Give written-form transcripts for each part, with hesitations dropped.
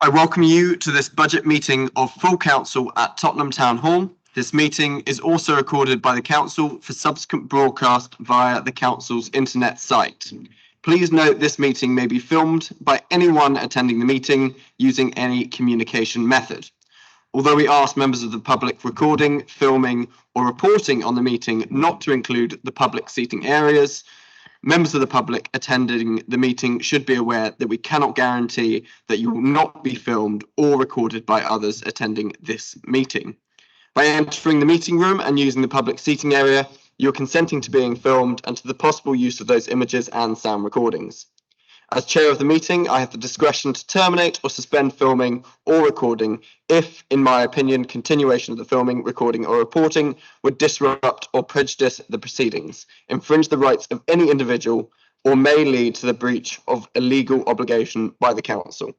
I welcome you to this budget meeting of full council at Tottenham Town Hall. This meeting is also recorded by the council for subsequent broadcast via the council's internet site. Please note this meeting may be filmed by anyone attending the meeting using any communication method. Although we ask members of the public recording, filming or reporting on the meeting not to include the public seating areas, members of the public attending the meeting should be aware that we cannot guarantee that you will not be filmed or recorded by others attending this meeting. By entering the meeting room and using the public seating area, you're consenting to being filmed and to the possible use of those images and sound recordings. As chair of the meeting, I have the discretion to terminate or suspend filming or recording if, in my opinion, continuation of the filming, recording or reporting would disrupt or prejudice the proceedings, infringe the rights of any individual, or may lead to the breach of a legal obligation by the council.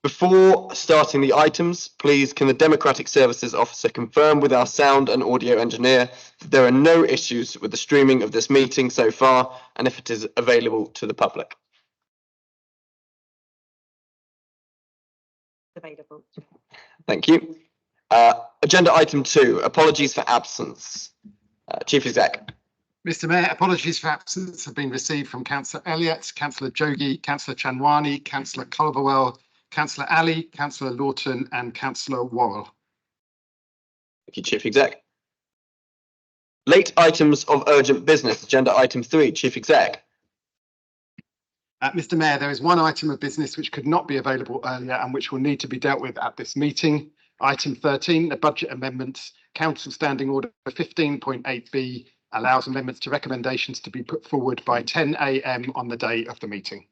Before starting the items, please can the Democratic Services Officer confirm with our sound and audio engineer that there are no issues with the streaming of this meeting so far and if it is available to the public. Available. Thank you. Agenda item 2, apologies for absence. Chief Exec. Mr. Mayor, apologies for absence have been received from Councillor Elliott, Councillor Jogi, Councillor Chanwani, Councillor Culverwell, Councillor Ali, Councillor Lawton and Councillor Worrell. Thank you, Chief Exec. Late items of urgent business, agenda item 3, Chief Exec. Mr. Mayor, there is one item of business which could not be available earlier and which will need to be dealt with at this meeting. Item 13, the budget amendments. Council Standing Order 15.8b allows amendments to recommendations to be put forward by 10 AM on the day of the meeting.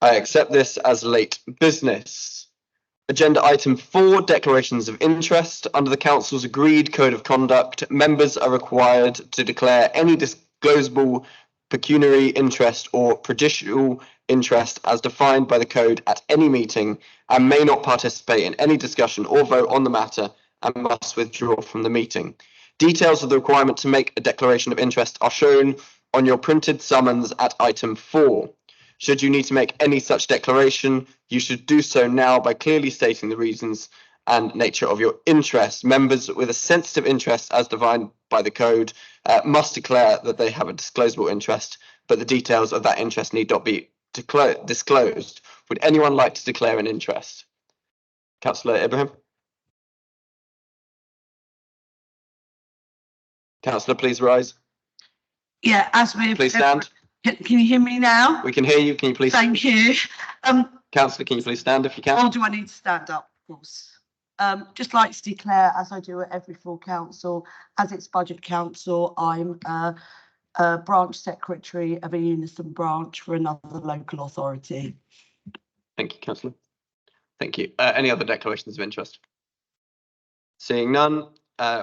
I accept this as late business. Agenda item 4, declarations of interest. Under the council's agreed code of conduct, members are required to declare any disclosable pecuniary interest or prejudicial interest as defined by the code at any meeting and may not participate in any discussion or vote on the matter and must withdraw from the meeting. Details of the requirement to make a declaration of interest are shown on your printed summons at item 4. Should you need to make any such declaration, you should do so now by clearly stating the reasons and nature of your interest. Members with a sensitive interest as defined by the code must declare that they have a disclosable interest, but the details of that interest need not be disclosed. Would anyone like to declare an interest? Councillor Ibrahim? Councillor, please rise. Yeah, as we please stand. Can you hear me now? We can hear you. Can you please? Thank you. Councillor, can you please stand if you can? Or do I need to stand up? Of course. Just like to declare, as I do at every full council, as it's budget council, I'm a branch secretary of a unison branch for another local authority. Thank you, Councillor. Thank you. Any other declarations of interest? Seeing none,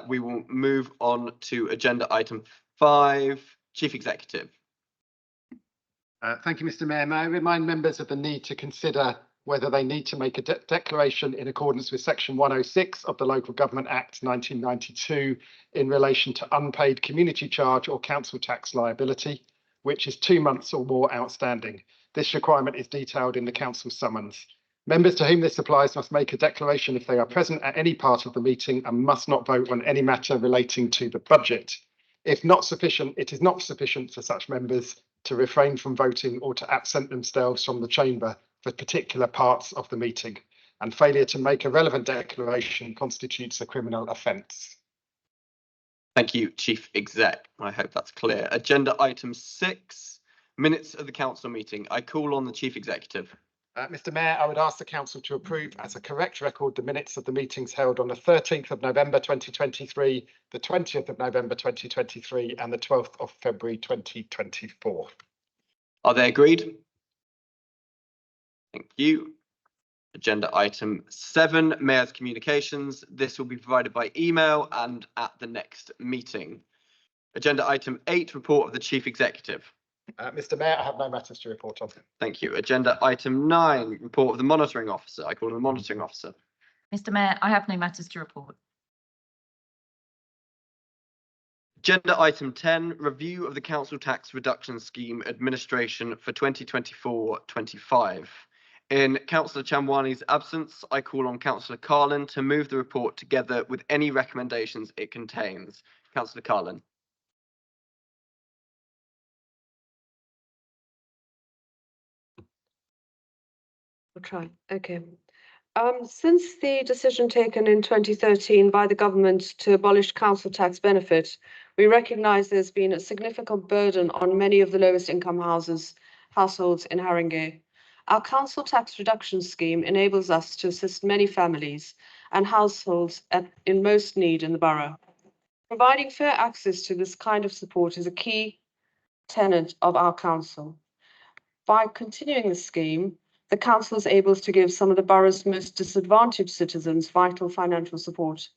we will move on to agenda item 5, Chief Executive. Thank you, Mr. Mayor. May I remind members of the need to consider whether they need to make a declaration in accordance with Section 106 of the Local Government Act 1992 in relation to unpaid community charge or council tax liability, which is 2 months or more outstanding. This requirement is detailed in the council summons. Members to whom this applies must make a declaration if they are present at any part of the meeting and must not vote on any matter relating to the budget. If not sufficient, it is not sufficient for such members to refrain from voting or to absent themselves from the chamber for particular parts of the meeting, and failure to make a relevant declaration constitutes a criminal offence. Thank you, Chief Exec. I hope that's clear. Agenda item 6, minutes of the council meeting. I call on the Chief Executive. Mr. Mayor, I would ask the council to approve as a correct record the minutes of the meetings held on the 13th of November 2023, the 20th of November 2023 and the 12th of February 2024. Are they agreed? Thank you. Agenda item 7, Mayor's communications. This will be provided by email and at the next meeting. Agenda item 8, report of the Chief Executive. Mr. Mayor, I have no matters to report on. Thank you. Agenda item 9, report of the monitoring officer. I call on the monitoring officer. Mr. Mayor, I have no matters to report. Agenda item 10, review of the council tax reduction scheme administration for 2024-25. In Councillor Chamwani's absence, I call on Councillor Carlin to move the report together with any recommendations it contains. Councillor Carlin. I'll try. Okay. Since the decision taken in 2013 by the government to abolish council tax benefit, we recognise there's been a significant burden on many of the lowest income households in Haringey. Our council tax reduction scheme enables us to assist many families and households in most need in the borough. Providing fair access to this kind of support is a key tenet of our council. By continuing the scheme, the council is able to give some of the borough's most disadvantaged citizens vital financial support.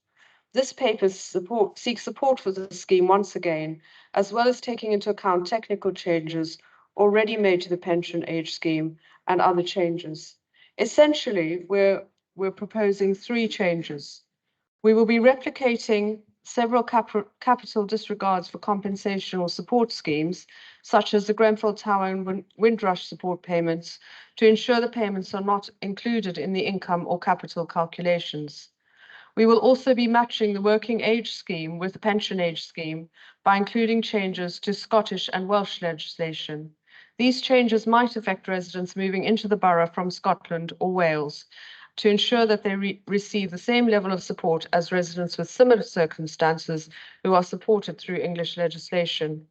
This paper seeks support for the scheme once again, as well as taking into account technical changes already made to the pension age scheme and other changes. Essentially, we're proposing 3 changes. We will be replicating several capital disregards for compensation or support schemes, such as the Grenfell Tower and Windrush support payments, to ensure the payments are not included in the income or capital calculations. We will also be matching the working age scheme with the pension age scheme by including changes to Scottish and Welsh legislation. These changes might affect residents moving into the borough from Scotland or Wales, to ensure that they receive the same level of support as residents with similar circumstances who are supported through English legislation.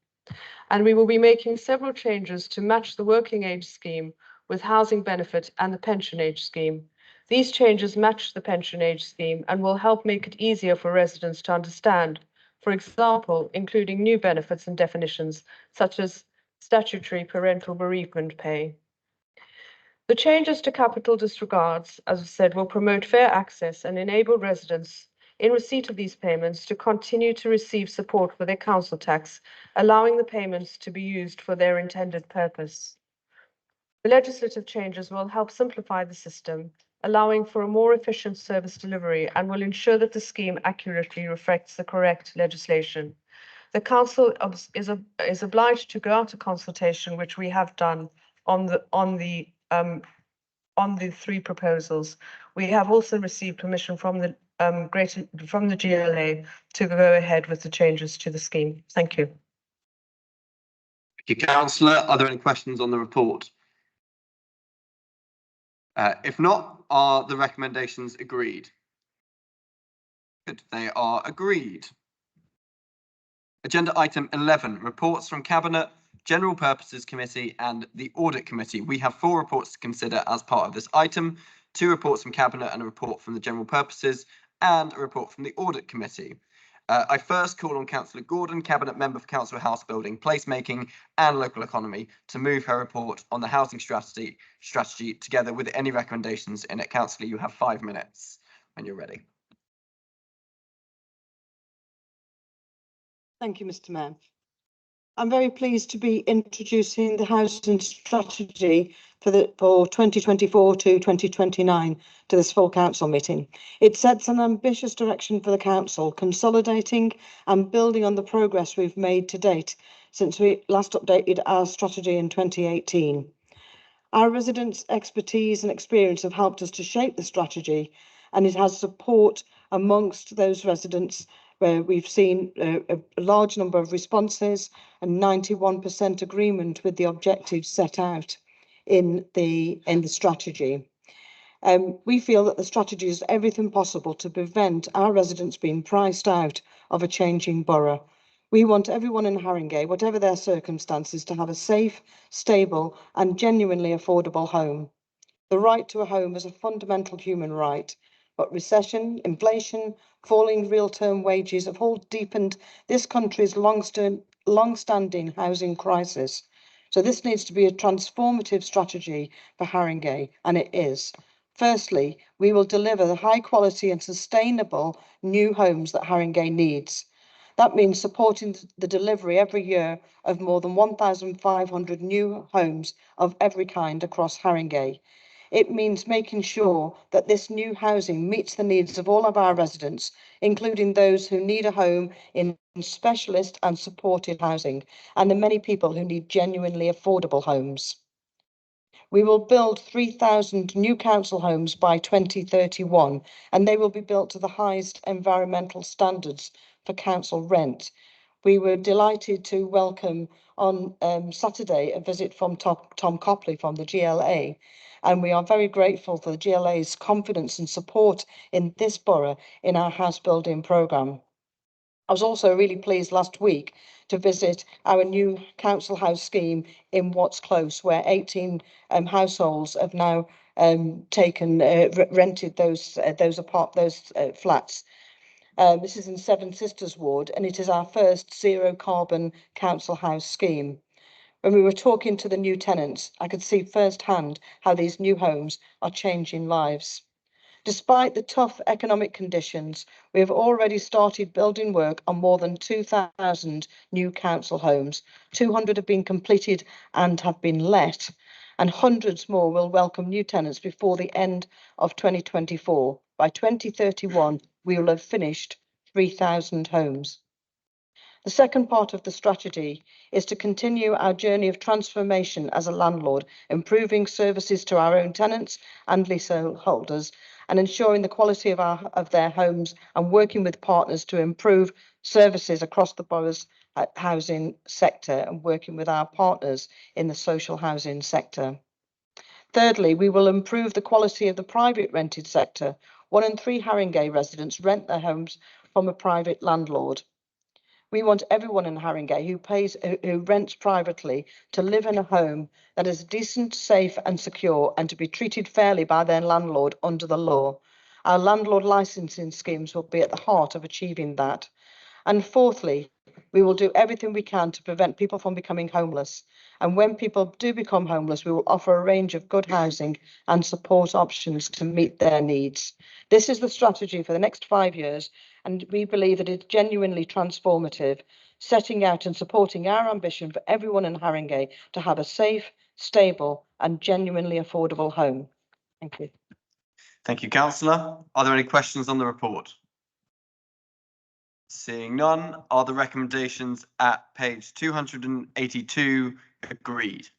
And we will be making several changes to match the working age scheme with housing benefit and the pension age scheme. These changes match the pension age scheme and will help make it easier for residents to understand, for example, including new benefits and definitions such as statutory parental bereavement pay. The changes to capital disregards, as I said, will promote fair access and enable residents in receipt of these payments to continue to receive support for their council tax, allowing the payments to be used for their intended purpose. The legislative changes will help simplify the system, allowing for a more efficient service delivery, and will ensure that the scheme accurately reflects the correct legislation. The council is obliged to go out to consultation, which we have done on the 3 proposals. We have also received permission from the GLA to go ahead with the changes to the scheme. Thank you. Thank you, Councillor. Are there any questions on the report? If not, are the recommendations agreed? Good, they are agreed. Agenda item 11, reports from Cabinet, General Purposes Committee and the Audit Committee. We have 4 reports to consider as part of this item, 2 reports from Cabinet and a report from the General Purposes and a report from the Audit Committee. I first call on Councillor Gordon, Cabinet Member for Council House Building, Placemaking and Local Economy, to move her report on the housing strategy together with any recommendations in it. Councillor, you have 5 minutes when you're ready. Thank you, Mr. Mayor. I'm very pleased to be introducing the housing strategy for 2024 to 2029 to this full council meeting. It sets an ambitious direction for the council, consolidating and building on the progress we've made to date since we last updated our strategy in 2018. Our residents' expertise and experience have helped us to shape the strategy, and it has support amongst those residents where we've seen a large number of responses and 91% agreement with the objectives set out in the strategy. We feel that the strategy is everything possible to prevent our residents being priced out of a changing borough. We want everyone in Haringey, whatever their circumstances, to have a safe, stable and genuinely affordable home. The right to a home is a fundamental human right, but recession, inflation, falling real-term wages have all deepened this country's long-standing housing crisis. So this needs to be a transformative strategy for Haringey, and it is. Firstly, we will deliver the high quality and sustainable new homes that Haringey needs. That means supporting the delivery every year of more than 1,500 new homes of every kind across Haringey. It means making sure that this new housing meets the needs of all of our residents, including those who need a home in specialist and supported housing, and the many people who need genuinely affordable homes. We will build 3,000 new council homes by 2031, and they will be built to the highest environmental standards for council rent. We were delighted to welcome on Saturday a visit from Tom Copley from the GLA, and we are very grateful for the GLA's confidence and support in this borough in our house building programme. I was also really pleased last week to visit our new council house scheme in Watts Close, where 18 households have now rented those flats. This is in Seven Sisters Ward, and it is our first zero carbon council house scheme. When we were talking to the new tenants, I could see firsthand how these new homes are changing lives. Despite the tough economic conditions, we have already started building work on more than 2,000 new council homes. 200 have been completed and have been let, and hundreds more will welcome new tenants before the end of 2024. By 2031, we will have finished 3,000 homes. The second part of the strategy is to continue our journey of transformation as a landlord, improving services to our own tenants and leaseholders, and ensuring the quality of their homes, and working with partners to improve services across the borough's housing sector, and working with our partners in the social housing sector. Thirdly, we will improve the quality of the private rented sector. 1 in 3 Haringey residents rent their homes from a private landlord. We want everyone in Haringey who rents privately to live in a home that is decent, safe and secure, and to be treated fairly by their landlord under the law. Our landlord licensing schemes will be at the heart of achieving that. And fourthly, we will do everything we can to prevent people from becoming homeless. And when people do become homeless, we will offer a range of good housing and support options to meet their needs. This is the strategy for the next 5 years, and we believe that it's genuinely transformative, setting out and supporting our ambition for everyone in Haringey to have a safe, stable and genuinely affordable home. Thank you. Thank you, Councillor. Are there any questions on the report? Seeing none, are the recommendations at page 282 agreed?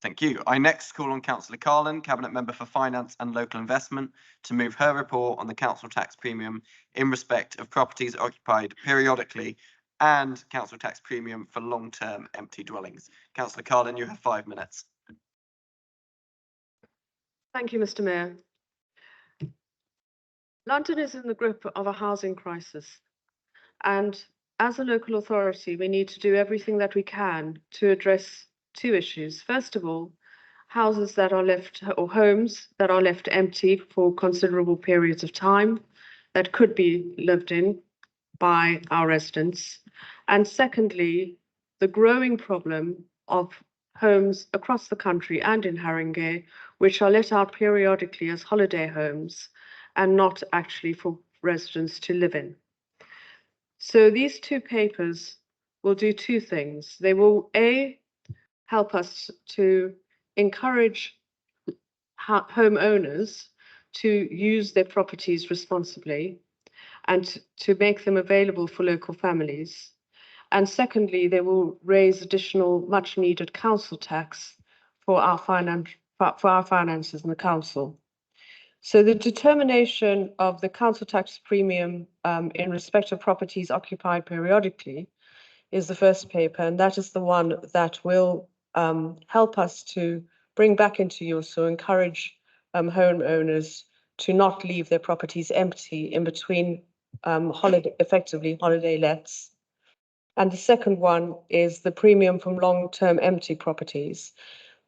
Thank you. I next call on Councillor Carlin, Cabinet Member for Finance and Local Investment, to move her report on the council tax premium in respect of properties occupied periodically and council tax premium for long-term empty dwellings. Councillor Carlin, you have 5 minutes. Thank you, Mr. Mayor. London is in the grip of a housing crisis, and as a local authority, we need to do everything that we can to address 2 issues. First of all, houses that are left, or homes that are left empty for considerable periods of time that could be lived in by our residents. And secondly, the growing problem of homes across the country and in Haringey, which are let out periodically as holiday homes and not actually for residents to live in. So these 2 papers will do 2 things. They will, A, help us to encourage homeowners to use their properties responsibly and to make them available for local families. And secondly, they will raise additional much needed council tax for our finances in the council. So the determination of the council tax premium in respect of properties occupied periodically is the first paper, and that is the one that will help us to bring back into use, so encourage homeowners to not leave their properties empty in between effectively holiday lets. And the second one is the premium from long-term empty properties.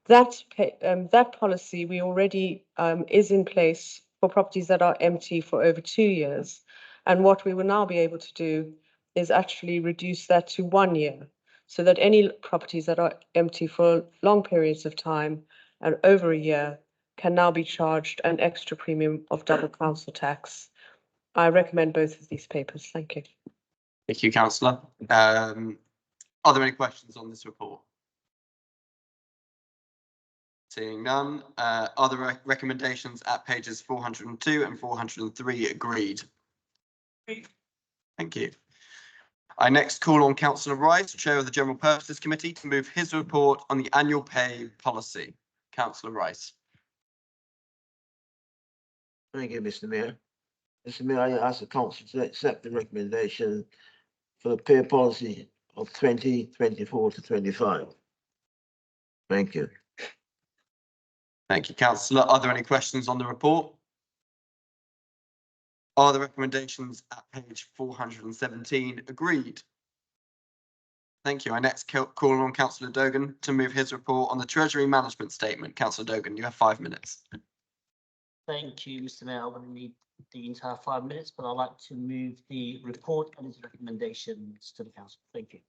That policy we already is in place for properties that are empty for over 2 years. And what we will now be able to do is actually reduce that to 1 year, so that any properties that are empty for long periods of time and over a year can now be charged an extra premium of double council tax. I recommend both of these papers. Thank you. Thank you, Councillor. Are there any questions on this report? Seeing none, are the recommendations at pages 402 and 403 agreed? Thank you. I next call on Councillor Rice, Chair of the General Purposes Committee, to move his report on the annual pay policy. Councillor Rice. Thank you, Mr. Mayor. Mr. Mayor, I ask the council to accept the recommendation for the pay policy of 2024 to 25. Thank you. Thank you, Councillor. Are there any questions on the report? Are the recommendations at page 417 agreed? Thank you. I next call on Councillor Dogan to move his report on the Treasury Management Statement. Councillor Dogan, you have 5 minutes. Thank you, Mr. Mayor. I won't need the entire 5 minutes, but I'd like to move the report and its recommendations to the council. Thank you.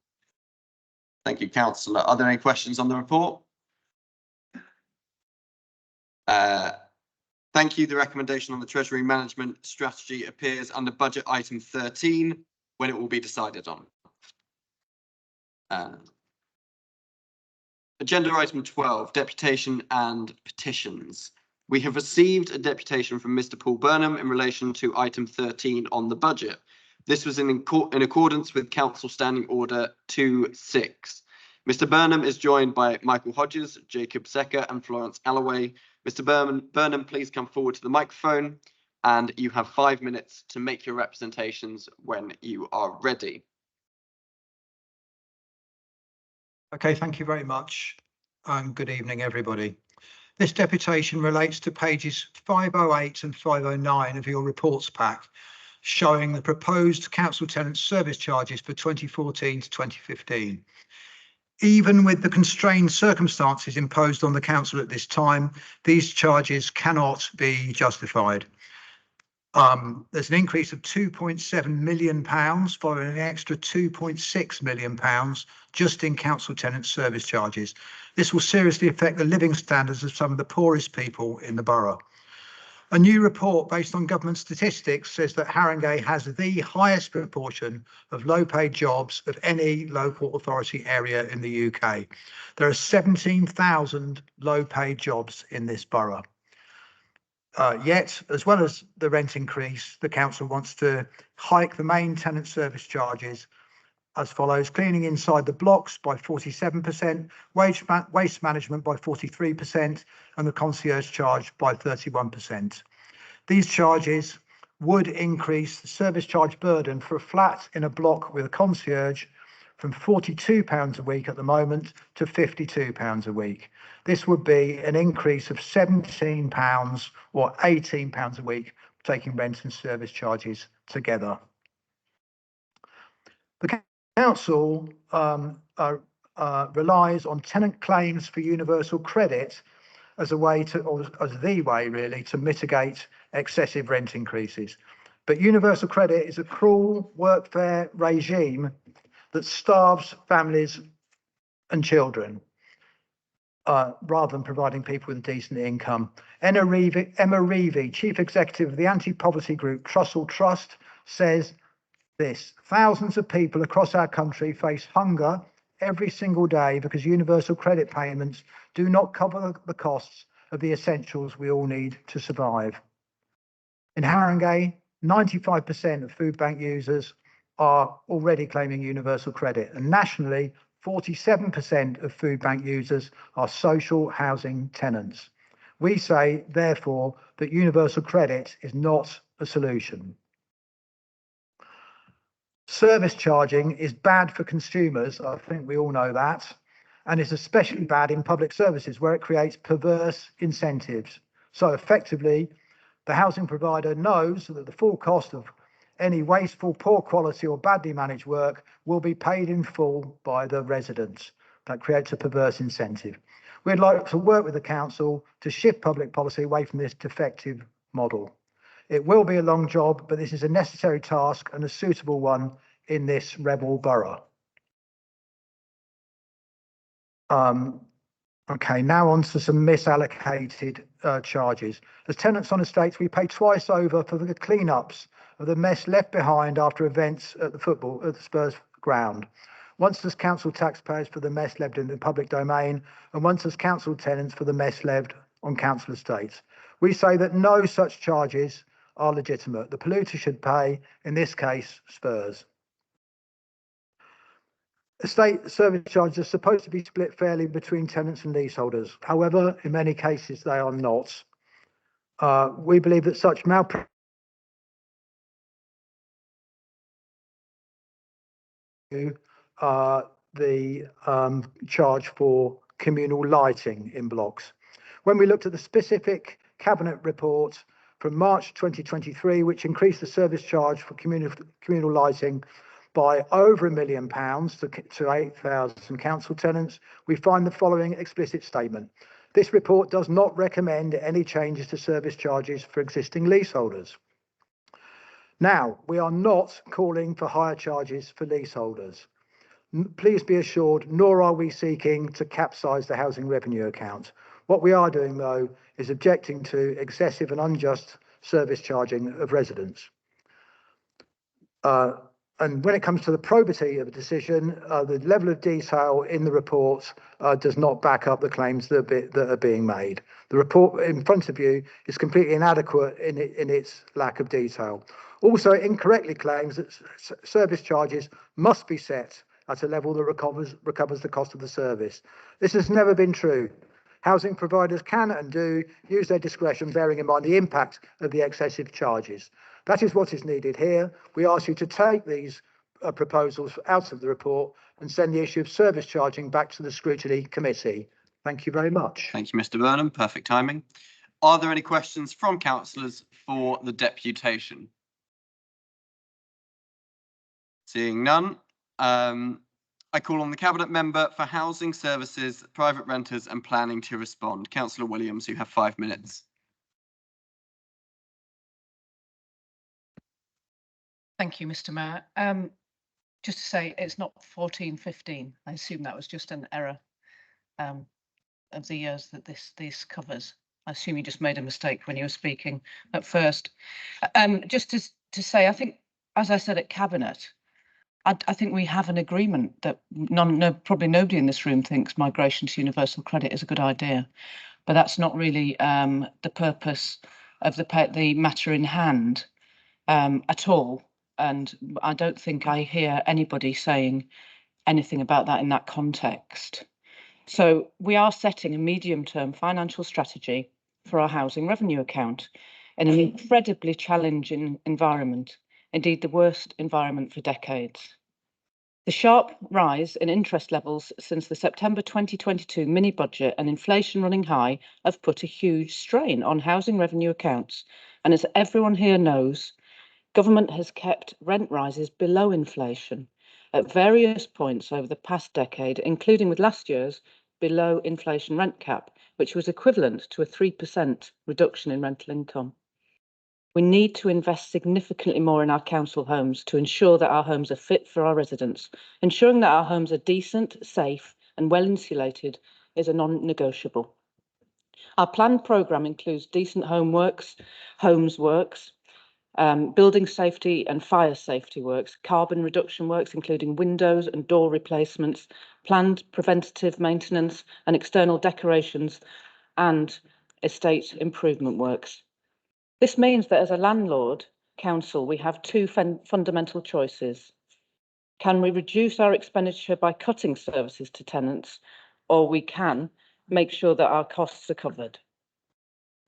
Thank you, Councillor. Are there any questions on the report? Thank you. The recommendation on the Treasury Management Strategy appears under budget item 13 when it will be decided on. Agenda item 12, deputation and petitions. We have received a deputation from Mr. Paul Burnham in relation to item 13 on the budget. This was in accordance with Council Standing Order 2.6. Mr. Burnham is joined by Michael Hodges, Jacob Secker and Florence Allaway. Mr. Burnham, please come forward to the microphone and you have 5 minutes to make your representations when you are ready. Okay, thank you very much and good evening, everybody. This deputation relates to pages 508 and 509 of your reports pack, showing the proposed council tenant service charges for 2014 to 2015. Even with the constrained circumstances imposed on the council at this time, these charges cannot be justified. There's an increase of £2.7 million following an extra £2.6 million just in council tenant service charges. This will seriously affect the living standards of some of the poorest people in the borough. A new report based on government statistics says that Haringey has the highest proportion of low-paid jobs of any local authority area in the UK. There are 17,000 low-paid jobs in this borough. Yet, as well as the rent increase, the council wants to hike the main tenant service charges as follows: cleaning inside the blocks by 47%, waste management by 43%, and the concierge charge by 31%. These charges would increase the service charge burden for a flat in a block with a concierge from £42 a week at the moment to £52 a week. This would be an increase of £17 or £18 a week, taking rent and service charges together. The council relies on tenant claims for universal credit as a way to, or as the way really, to mitigate excessive rent increases. But universal credit is a cruel workfare regime that starves families and children rather than providing people with a decent income. Emma Reevy, Chief Executive of the anti-poverty group Trussell Trust, says this: thousands of people across our country face hunger every single day because universal credit payments do not cover the costs of the essentials we all need to survive. In Haringey, 95% of food bank users are already claiming universal credit, and nationally 47% of food bank users are social housing tenants. We say, therefore, that universal credit is not a solution. Service charging is bad for consumers, I think we all know that, and is especially bad in public services where it creates perverse incentives. So effectively, the housing provider knows that the full cost of any wasteful, poor quality or badly managed work will be paid in full by the residents. That creates a perverse incentive. We'd like to work with the council to shift public policy away from this defective model. It will be a long job, but this is a necessary task and a suitable one in this rebel borough. Okay, now on to some misallocated charges. As tenants on estates, we pay twice over for the clean-ups of the mess left behind after events at the Spurs ground. Once as council taxpayers for the mess left in the public domain, and once as council tenants for the mess left on council estates. We say that no such charges are legitimate. The polluter should pay, in this case, Spurs. Estate service charges are supposed to be split fairly between tenants and leaseholders. However, in many cases, they are not. We believe that such malpractice the charge for communal lighting in blocks. When we looked at the specific Cabinet report from March 2023, which increased the service charge for communal lighting by over £1 million to 8,000 council tenants, we find the following explicit statement. This report does not recommend any changes to service charges for existing leaseholders. Now, we are not calling for higher charges for leaseholders. Please be assured, nor are we seeking to capsize the housing revenue account. What we are doing, though, is objecting to excessive and unjust service charging of residents. And when it comes to the probity of a decision, the level of detail in the report does not back up the claims that are being made. The report in front of you is completely inadequate in its lack of detail. Also, it incorrectly claims that service charges must be set at a level that recovers the cost of the service. This has never been true. Housing providers can and do use their discretion, bearing in mind the impact of the excessive charges. That is what is needed here. We ask you to take these proposals out of the report and send the issue of service charging back to the Scrutiny Committee. Thank you very much. Thank you, Mr. Burnham. Perfect timing. Are there any questions from councillors for the deputation? Seeing none, I call on the Cabinet Member for Housing Services, Private Renters and Planning to respond. Councillor Williams, you have 5 minutes. Thank you, Mr. Mayor. Just to say, it's not 1415. I assume that was just an error of the years that this covers. I assume you just made a mistake when you were speaking at first. Just to say, I think, as I said at Cabinet, I think we have an agreement that probably nobody in this room thinks migration to universal credit is a good idea, but that's not really the purpose of the matter in hand at all. And I don't think I hear anybody saying anything about that in that context. So we are setting a medium-term financial strategy for our housing revenue account in an incredibly challenging environment, indeed the worst environment for decades. The sharp rise in interest levels since the September 2022 mini budget and inflation running high have put a huge strain on housing revenue accounts. And as everyone here knows, government has kept rent rises below inflation at various points over the past decade, including with last year's below inflation rent cap, which was equivalent to a 3% reduction in rental income. We need to invest significantly more in our council homes to ensure that our homes are fit for our residents. Ensuring that our homes are decent, safe and well insulated is a non-negotiable. Our planned programme includes decent homes works, building safety and fire safety works, carbon reduction works, including windows and door replacements, planned preventative maintenance and external decorations, and estate improvement works. This means that as a landlord council, we have two fundamental choices. Can we reduce our expenditure by cutting services to tenants, or we can make sure that our costs are covered?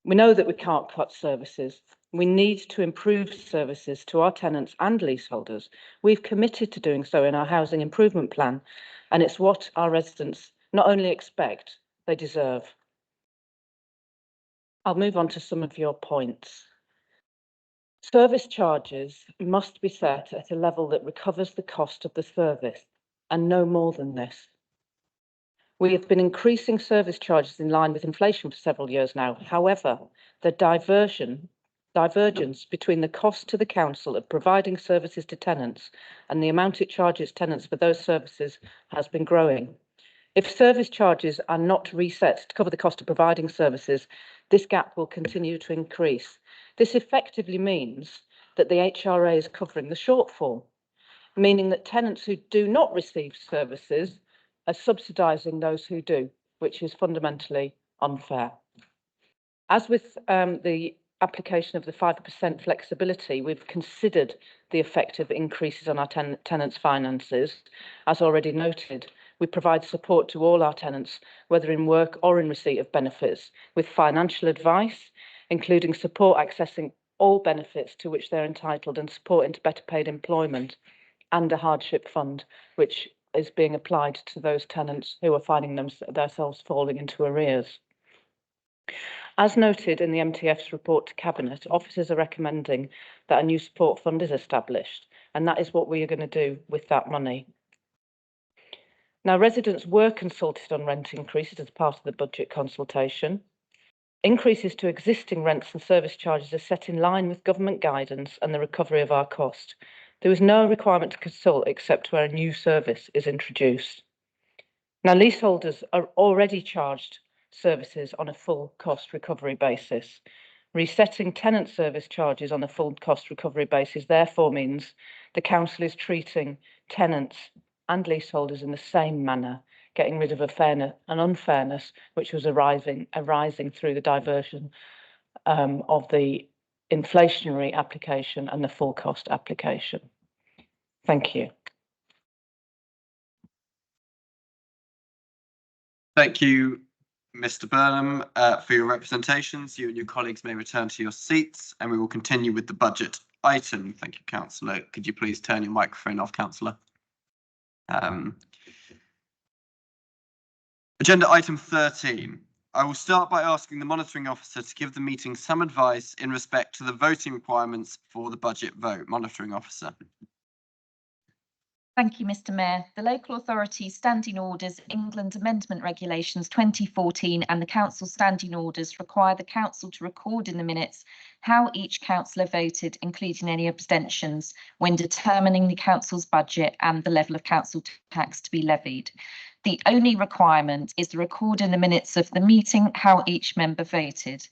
We know that we can't cut services. We need to improve services to our tenants and leaseholders. We've committed to doing so in our housing improvement plan, and it's what our residents not only expect, they deserve. I'll move on to some of your points. Service charges must be set at a level that recovers the cost of the service, and no more than this. We have been increasing service charges in line with inflation for several years now. However, the divergence between the cost to the council of providing services to tenants and the amount it charges tenants for those services has been growing. If service charges are not reset to cover the cost of providing services, this gap will continue to increase. This effectively means that the HRA is covering the shortfall, meaning that tenants who do not receive services are subsidising those who do, which is fundamentally unfair. As with the application of the 5% flexibility, we've considered the effect of increases on our tenants' finances. As already noted, we provide support to all our tenants, whether in work or in receipt of benefits, with financial advice, including support accessing all benefits to which they're entitled and support into better paid employment, and a hardship fund, which is being applied to those tenants who are finding themselves falling into arrears. As noted in the MTF's report to Cabinet, officers are recommending that a new support fund is established, and that is what we are going to do with that money. Now, residents were consulted on rent increases as part of the budget consultation. Increases to existing rents and service charges are set in line with government guidance and the recovery of our cost. There is no requirement to consult except where a new service is introduced. Now, leaseholders are already charged services on a full cost recovery basis. Resetting tenant service charges on a full cost recovery basis therefore means the council is treating tenants and leaseholders in the same manner, getting rid of an unfairness which was arising through the diversion of the inflationary application and the full cost application. Thank you. Thank you, Mr. Burnham, for your representations. You and your colleagues may return to your seats, and we will continue with the budget item. Thank you, Councillor. Could you please turn your microphone off, Councillor? Agenda item 13. I will start by asking the monitoring officer to give the meeting some advice in respect to the voting requirements for the budget vote. Monitoring officer. Thank you, Mr. Mayor. The Local Authority Standing Orders England Amendment Regulations 2014 and the Council Standing Orders require the Council to record in the minutes how each councillor voted, including any abstentions, when determining the Council's budget and the level of council tax to be levied. The only requirement is to record in the minutes of the meeting how each member voted.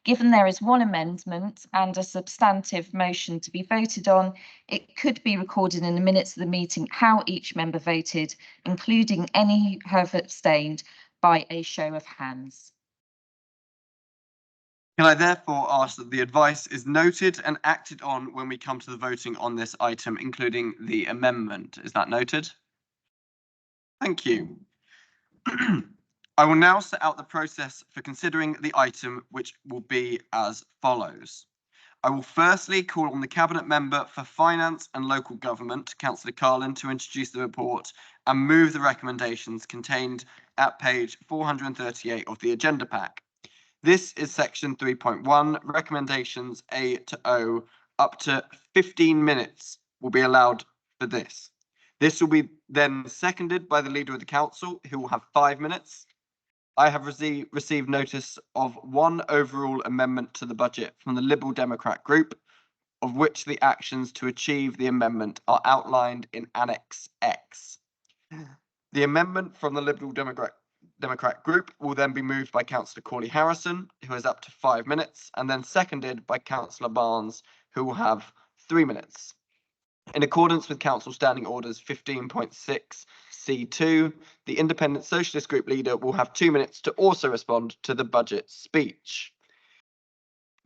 Given there is one amendment and a substantive motion to be voted on, it could be recorded in the minutes of the meeting how each member voted, including any who have abstained, by a show of hands. Can I therefore ask that the advice is noted and acted on when we come to the voting on this item, including the amendment? Is that noted? Thank you. I will now set out the process for considering the item, which will be as follows. I will firstly call on the Cabinet Member for Finance and Local Government, Councillor Carlin, to introduce the report and move the recommendations contained at page 438 of the agenda pack. This is section 3.1, recommendations A to O. Up to 15 minutes will be allowed for this. This will be then seconded by the Leader of the Council, who will have 5 minutes. I have received notice of one overall amendment to the budget from the Liberal Democrat group, of which the actions to achieve the amendment are outlined in Annex X. The amendment from the Liberal Democrat group will then be moved by Councillor Corley Harrison, who has up to 5 minutes, and then seconded by Councillor Barnes, who will have 3 minutes. In accordance with Council Standing Orders 15.6 C2, the Independent Socialist Group leader will have 2 minutes to also respond to the budget speech.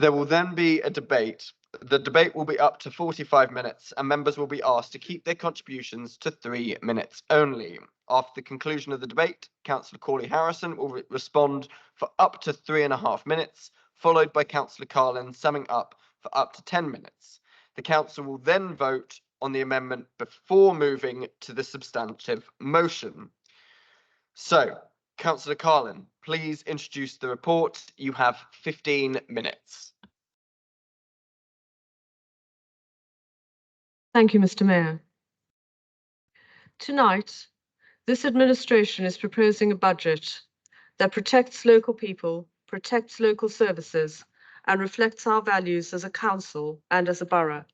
There will then be a debate. The debate will be up to 45 minutes, and members will be asked to keep their contributions to 3 minutes only. After the conclusion of the debate, Councillor Corley Harrison will respond for up to 3.5 minutes, followed by Councillor Carlin summing up for up to 10 minutes. The Council will then vote on the amendment before moving to the substantive motion. So, Councillor Carlin, please introduce the report. You have 15 minutes. Thank you, Mr. Mayor. Tonight, this administration is proposing a budget that protects local people, protects local services, and reflects our values as a council and as a borough.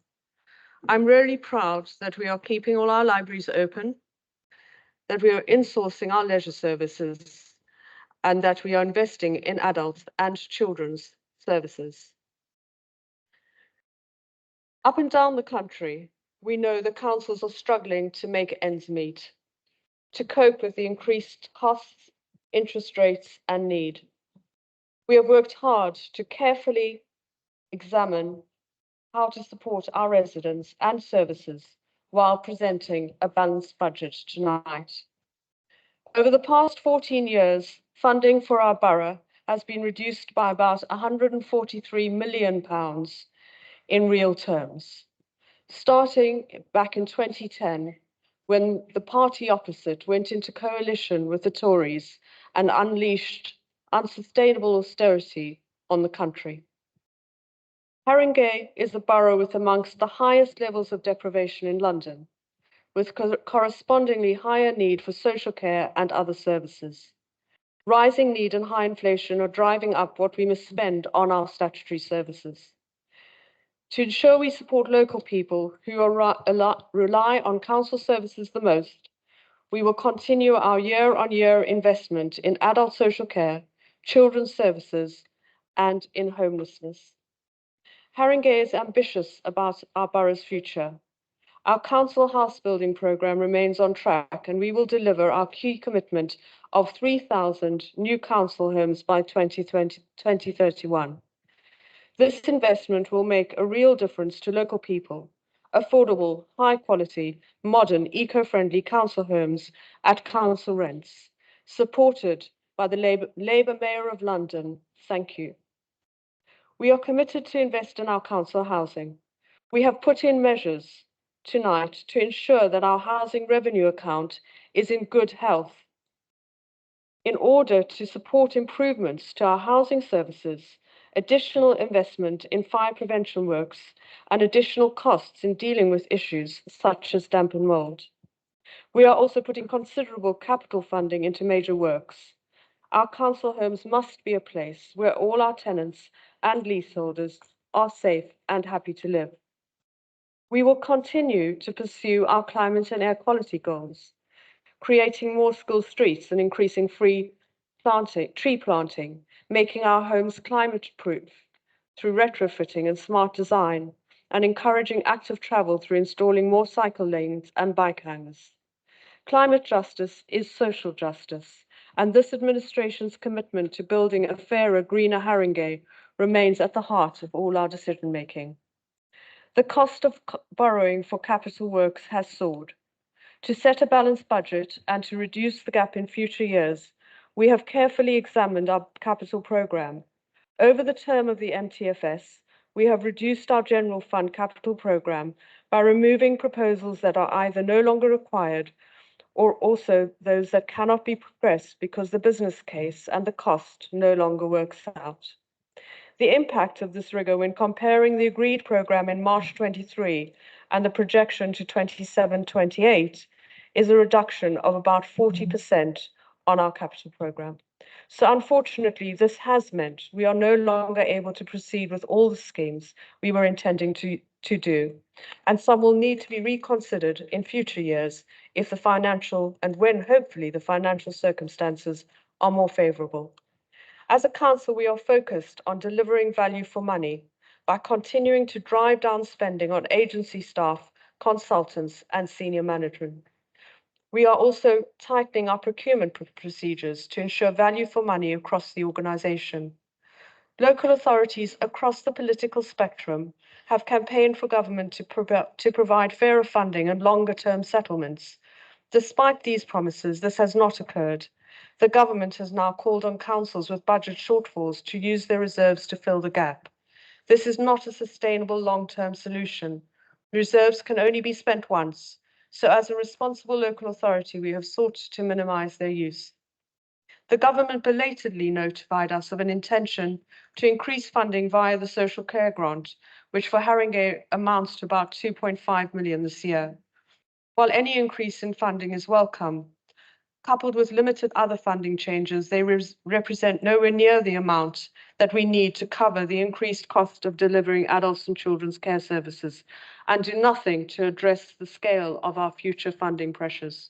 I'm really proud that we are keeping all our libraries open, that we are insourcing our leisure services, and that we are investing in adult and children's services. Up and down the country, we know that councils are struggling to make ends meet, to cope with the increased costs, interest rates, and need. We have worked hard to carefully examine how to support our residents and services while presenting a balanced budget tonight. Over the past 14 years, funding for our borough has been reduced by about £143 million in real terms. Starting back in 2010, when the party opposite went into coalition with the Tories and unleashed unsustainable austerity on the country. Haringey is a borough with amongst the highest levels of deprivation in London, with correspondingly higher need for social care and other services. Rising need and high inflation are driving up what we must spend on our statutory services. To ensure we support local people who rely on council services the most, we will continue our year-on-year investment in adult social care, children's services, and in homelessness. Haringey is ambitious about our borough's future. Our council house building programme remains on track, and we will deliver our key commitment of 3,000 new council homes by 2031. This investment will make a real difference to local people. Affordable, high quality, modern, eco-friendly council homes at council rents, supported by the Labour Mayor of London. Thank you. We are committed to invest in our council housing. We have put in measures tonight to ensure that our housing revenue account is in good health. In order to support improvements to our housing services, additional investment in fire prevention works, and additional costs in dealing with issues such as damp and mould. We are also putting considerable capital funding into major works. Our council homes must be a place where all our tenants and leaseholders are safe and happy to live. We will continue to pursue our climate and air quality goals, creating more school streets and increasing tree planting, making our homes climate-proof through retrofitting and smart design, and encouraging active travel through installing more cycle lanes and bike hangers. Climate justice is social justice, and this administration's commitment to building a fairer, greener Haringey remains at the heart of all our decision-making. The cost of borrowing for capital works has soared. To set a balanced budget and to reduce the gap in future years, we have carefully examined our capital programme. Over the term of the MTFS, we have reduced our general fund capital programme by removing proposals that are either no longer required or also those that cannot be progressed because the business case and the cost no longer works out. The impact of this rigour when comparing the agreed programme in March 23 and the projection to 27-28 is a reduction of about 40% on our capital programme. So unfortunately, this has meant we are no longer able to proceed with all the schemes we were intending to do, and some will need to be reconsidered in future years if the financial and when hopefully the financial circumstances are more favourable. As a council, we are focused on delivering value for money by continuing to drive down spending on agency staff, consultants, and senior management. We are also tightening our procurement procedures to ensure value for money across the organisation. Local authorities across the political spectrum have campaigned for government to provide fairer funding and longer-term settlements. Despite these promises, this has not occurred. The government has now called on councils with budget shortfalls to use their reserves to fill the gap. This is not a sustainable long-term solution. Reserves can only be spent once. So as a responsible local authority, we have sought to minimise their use. The government belatedly notified us of an intention to increase funding via the social care grant, which for Haringey amounts to about 2.5 million this year. While any increase in funding is welcome, coupled with limited other funding changes, they represent nowhere near the amount that we need to cover the increased cost of delivering adults and children's care services, and do nothing to address the scale of our future funding pressures.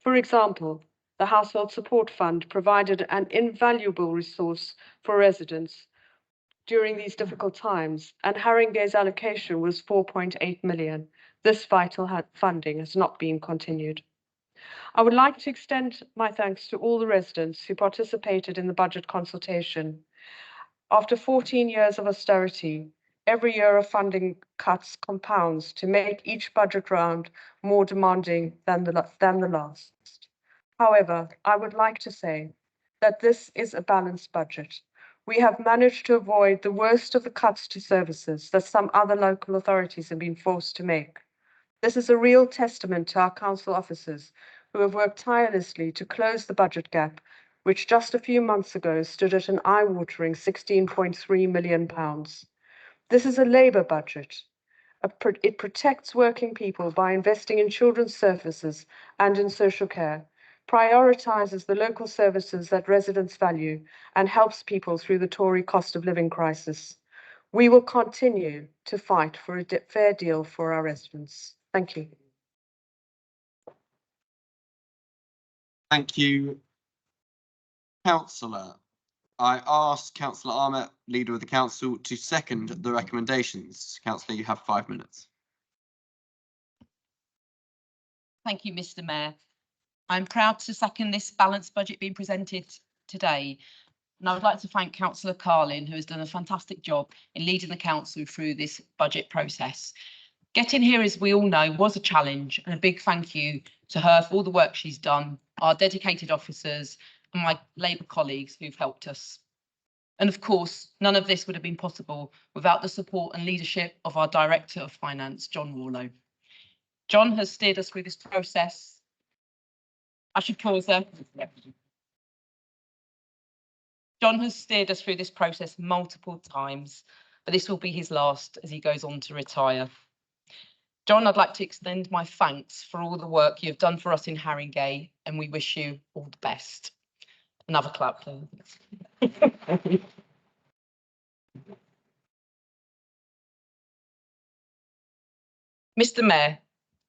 For example, the Household Support Fund provided an invaluable resource for residents during these difficult times, and Haringey's allocation was 4.8 million. This vital funding has not been continued. I would like to extend my thanks to all the residents who participated in the budget consultation. After 14 years of austerity, every year of funding cuts compounds to make each budget round more demanding than the last. However, I would like to say that this is a balanced budget. We have managed to avoid the worst of the cuts to services that some other local authorities have been forced to make. This is a real testament to our council officers who have worked tirelessly to close the budget gap, which just a few months ago stood at an eye-watering £16.3 million. This is a Labour budget. It protects working people by investing in children's services and in social care, prioritises the local services that residents value, and helps people through the Tory cost of living crisis. We will continue to fight for a fair deal for our residents. Thank you. Thank you, Councillor. I ask Councillor Ahmet, Leader of the Council, to second the recommendations. Councillor, you have 5 minutes. Thank you, Mr. Mayor. I'm proud to second this balanced budget being presented today. And I would like to thank Councillor Carlin, who has done a fantastic job in leading the council through this budget process. Getting here, as we all know, was a challenge, and a big thank you to her for all the work she's done, our dedicated officers and my Labour colleagues who've helped us. And of course, none of this would have been possible without the support and leadership of our Director of Finance, John Warlow. John has steered us through this process. I should pause there. John has steered us through this process multiple times, but this will be his last as he goes on to retire. John, I'd like to extend my thanks for all the work you've done for us in Haringey, and we wish you all the best. Another clap, please. Mr. Mayor,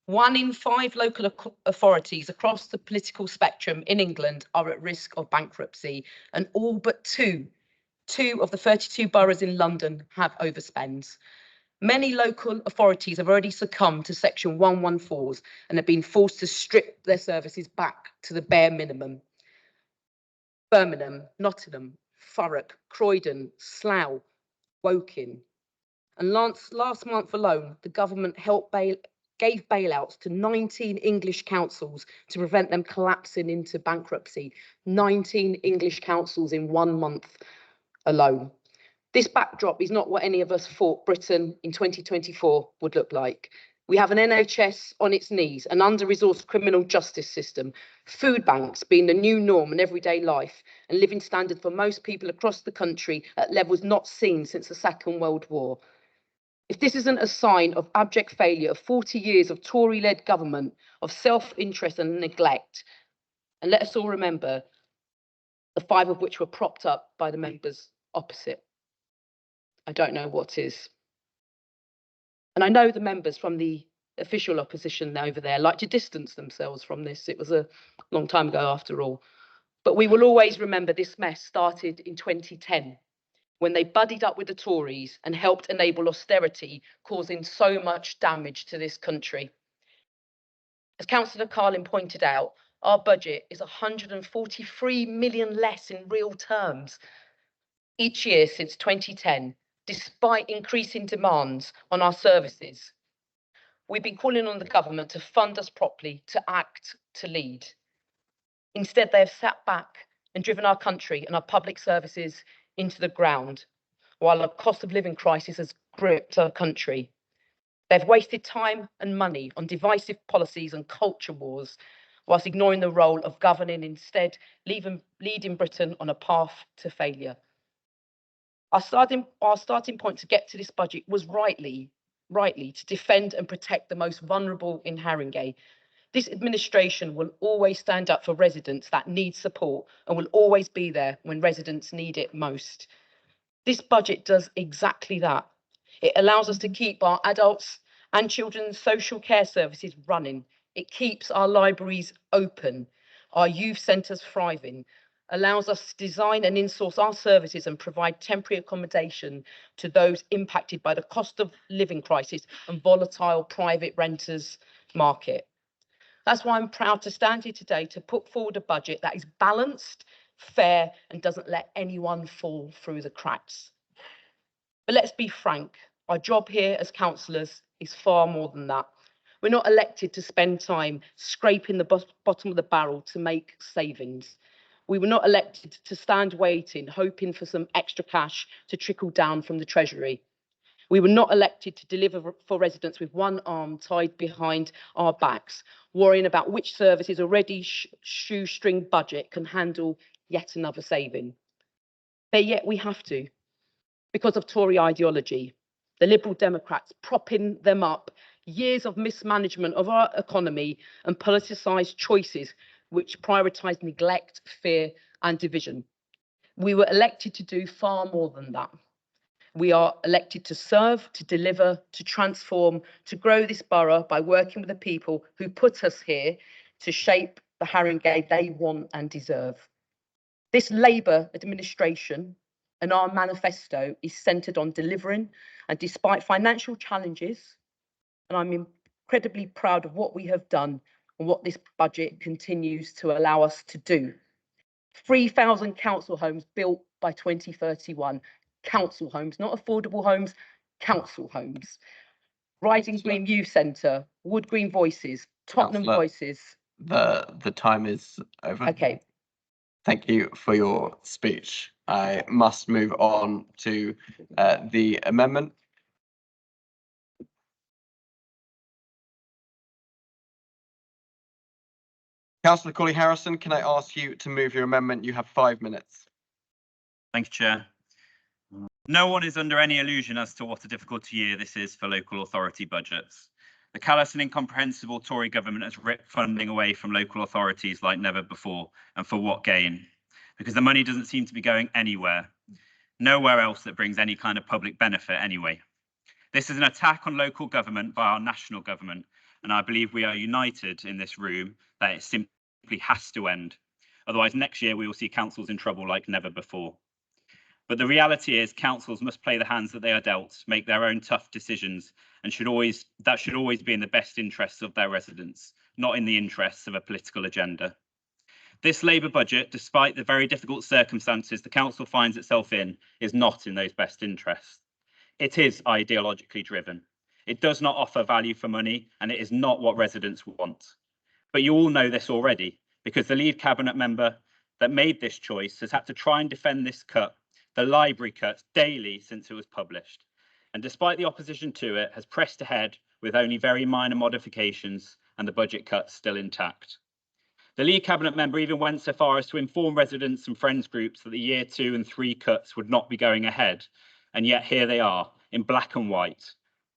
1 in 5 local authorities across the political spectrum in England are at risk of bankruptcy, and all but two of the 32 boroughs in London have overspends. Many local authorities have already succumbed to Section 114s and have been forced to strip their services back to the bare minimum. Birmingham, Nottingham, Thurrock, Croydon, Slough, Woking. And last month alone, the government gave bailouts to 19 English councils to prevent them collapsing into bankruptcy. 19 English councils in 1 month alone. This backdrop is not what any of us thought Britain in 2024 would look like. We have an NHS on its knees, an under-resourced criminal justice system, food banks being the new norm in everyday life, and living standard for most people across the country at levels not seen since the Second World War. If this isn't a sign of abject failure of 40 years of Tory-led government, of self-interest and neglect, and let us all remember the 5 of which were propped up by the members opposite, I don't know what is. And I know the members from the official opposition over there like to distance themselves from this. It was a long time ago after all. But we will always remember this mess started in 2010, when they buddied up with the Tories and helped enable austerity, causing so much damage to this country. As Councillor Carlin pointed out, our budget is 143 million less in real terms each year since 2010, despite increasing demands on our services. We've been calling on the government to fund us properly, to act, to lead. Instead, they have sat back and driven our country and our public services into the ground, while a cost of living crisis has gripped our country. They've wasted time and money on divisive policies and culture wars, whilst ignoring the role of governing, instead leading Britain on a path to failure. Our starting point to get to this budget was rightly to defend and protect the most vulnerable in Haringey. This administration will always stand up for residents that need support and will always be there when residents need it most. This budget does exactly that. It allows us to keep our adults and children's social care services running. It keeps our libraries open, our youth centres thriving, allows us to design and insource our services and provide temporary accommodation to those impacted by the cost of living crisis and volatile private renters market. That's why I'm proud to stand here today to put forward a budget that is balanced, fair, and doesn't let anyone fall through the cracks. But let's be frank, Our job here as councillors is far more than that. We're not elected to spend time scraping the bottom of the barrel to make savings. We were not elected to stand waiting, hoping for some extra cash to trickle down from the Treasury. We were not elected to deliver for residents with one arm tied behind our backs, worrying about which services already shoestring budget can handle yet another saving. But yet we have to, because of Tory ideology, the Liberal Democrats propping them up, years of mismanagement of our economy and politicised choices which prioritise neglect, fear and division. We were elected to do far more than that. We are elected to serve, to deliver, to transform, to grow this borough by working with the people who put us here to shape the Haringey they want and deserve. This Labour administration and our manifesto is centred on delivering, and despite financial challenges, and I'm incredibly proud of what we have done and what this budget continues to allow us to do. 3,000 council homes built by 2031. Council homes, not affordable homes, council homes. Rising Green Youth Centre, Wood Green Voices, Tottenham Councillor, Voices. The time is over. Okay. Thank you for your speech. I must move on to the amendment. Councillor Corley Harrison, can I ask you to move your amendment? You have 5 minutes. Thank you, Chair. No one is under any illusion as to what a difficult year this is for local authority budgets. The callous and incomprehensible Tory government has ripped funding away from local authorities like never before, and for what gain? Because the money doesn't seem to be going anywhere, nowhere else that brings any kind of public benefit anyway. This is an attack on local government by our national government, and I believe we are united in this room that it simply has to end. Otherwise, next year we will see councils in trouble like never before. But the reality is councils must play the hands that they are dealt, make their own tough decisions, and that should always be in the best interests of their residents, not in the interests of a political agenda. This Labour budget, despite the very difficult circumstances the council finds itself in, is not in those best interests. It is ideologically driven. It does not offer value for money, and it is not what residents want. But you all know this already, because the lead cabinet member that made this choice has had to try and defend this cut, the library cut, daily since it was published. And despite the opposition to it, has pressed ahead with only very minor modifications and the budget cuts still intact. The lead cabinet member even went so far as to inform residents and friends groups that the year 2 and 3 cuts would not be going ahead. And yet here they are in black and white,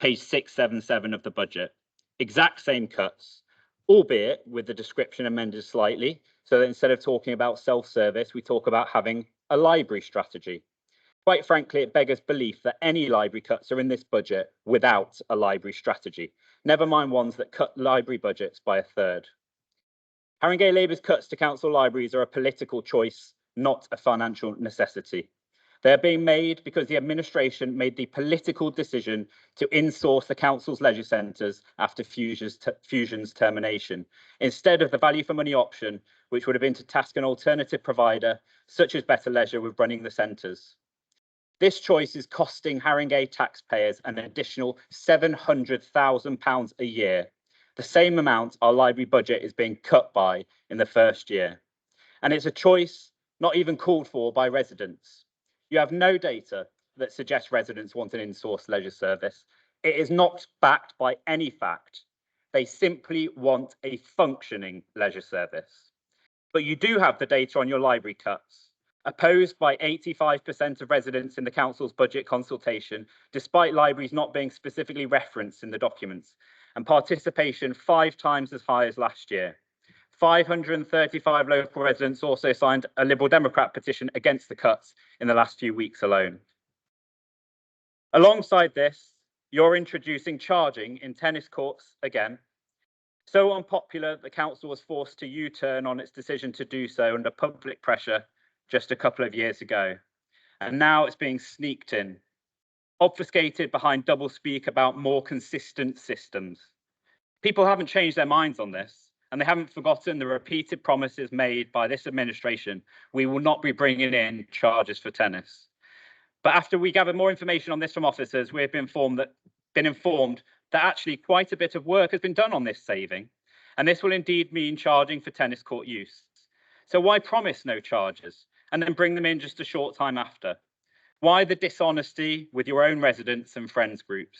page 677 of the budget. Exact same cuts, albeit with the description amended slightly, so that instead of talking about self-service, we talk about having a library strategy. Quite frankly, it beggars belief that any library cuts are in this budget without a library strategy, never mind ones that cut library budgets by a third. Haringey Labour's cuts to council libraries are a political choice, not a financial necessity. They are being made because the administration made the political decision to insource the council's leisure centres after Fusion's termination, instead of the value for money option, which would have been to task an alternative provider, such as Better Leisure, with running the centres. This choice is costing Haringey taxpayers an additional £700,000 a year, the same amount our library budget is being cut by in the first year. And it's a choice not even called for by residents. You have no data that suggests residents want an in-source leisure service. It is not backed by any fact. They simply want a functioning leisure service. But you do have the data on your library cuts, opposed by 85% of residents in the council's budget consultation, despite libraries not being specifically referenced in the documents, and participation 5 times as high as last year. 535 local residents also signed a Liberal Democrat petition against the cuts in the last few weeks alone. Alongside this, you're introducing charging in tennis courts again. So unpopular, the council was forced to U-turn on its decision to do so under public pressure just a couple of years ago. And now it's being sneaked in, obfuscated behind doublespeak about more consistent systems. People haven't changed their minds on this, and they haven't forgotten the repeated promises made by this administration. We will not be bringing in charges for tennis. But after we gathered more information on this from officers, we've been informed that actually quite a bit of work has been done on this saving, and this will indeed mean charging for tennis court use. So why promise no charges and then bring them in just a short time after? Why the dishonesty with your own residents and friends groups?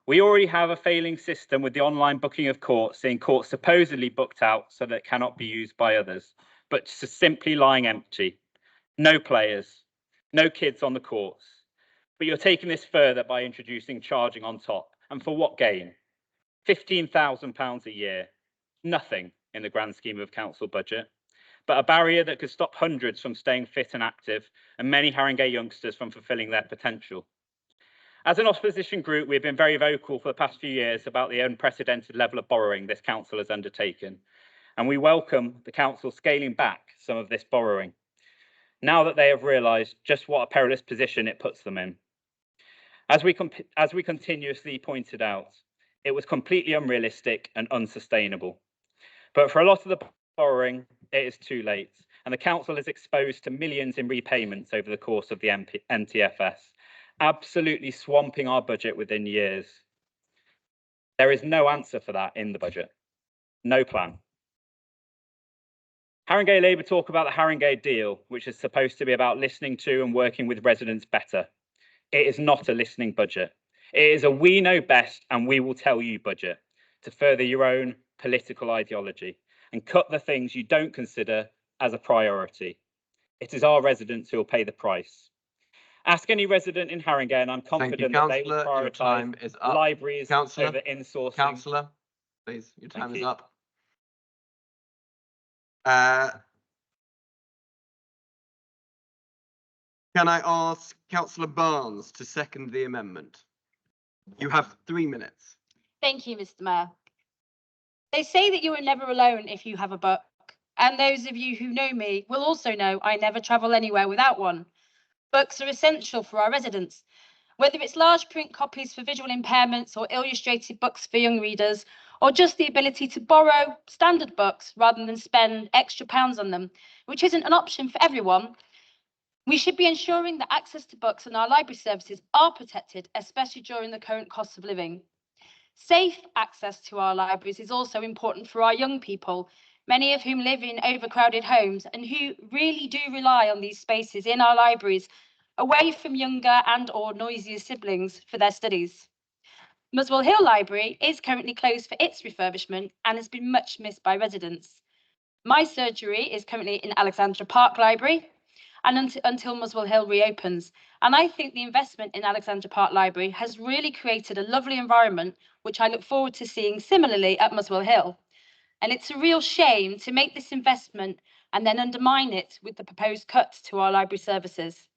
We already have a failing system with the online booking of courts, seeing courts supposedly booked out so that it cannot be used by others, but simply lying empty. No players, no kids on the courts. But you're taking this further by introducing charging on top. And for what gain? £15,000 a year. Nothing in the grand scheme of council budget, but a barrier that could stop hundreds from staying fit and active and many Haringey youngsters from fulfilling their potential. As an opposition group, we've been very vocal for the past few years about the unprecedented level of borrowing this council has undertaken, and we welcome the council scaling back some of this borrowing, now that they have realised just what a perilous position it puts them in. As we continuously pointed out, it was completely unrealistic and unsustainable. But for a lot of the borrowing, it is too late, and the council is exposed to millions in repayments over the course of the NTFS, absolutely swamping our budget within years. There is no answer for that in the budget. No plan. Haringey Labour talk about the Haringey deal, which is supposed to be about listening to and working with residents better. It is not a listening budget. It is a we know best and we will tell you budget to further your own political ideology and cut the things you don't consider as a priority. It is our residents who will pay the price. Ask any resident in Haringey and I'm confident that they will prioritise libraries over insourcing. Councillor, please, your time is up. Can I ask Councillor Barnes to second the amendment? You have 3 minutes. Thank you, Mr. Mayor. They say that you are never alone if you have a book, and those of you who know me will also know I never travel anywhere without one. Books are essential for our residents, whether it's large print copies for visual impairments or illustrated books for young readers, or just the ability to borrow standard books rather than spend extra pounds on them, which isn't an option for everyone. We should be ensuring that access to books and our library services are protected, especially during the current cost of living. Safe access to our libraries is also important for our young people, many of whom live in overcrowded homes and who really do rely on these spaces in our libraries away from younger and or noisier siblings for their studies. Muswell Hill Library is currently closed for its refurbishment and has been much missed by residents. My surgery is currently in Alexandra Park Library and until Muswell Hill reopens. And I think the investment in Alexandra Park Library has really created a lovely environment, which I look forward to seeing similarly at Muswell Hill. And it's a real shame to make this investment and then undermine it with the proposed cuts to our library services.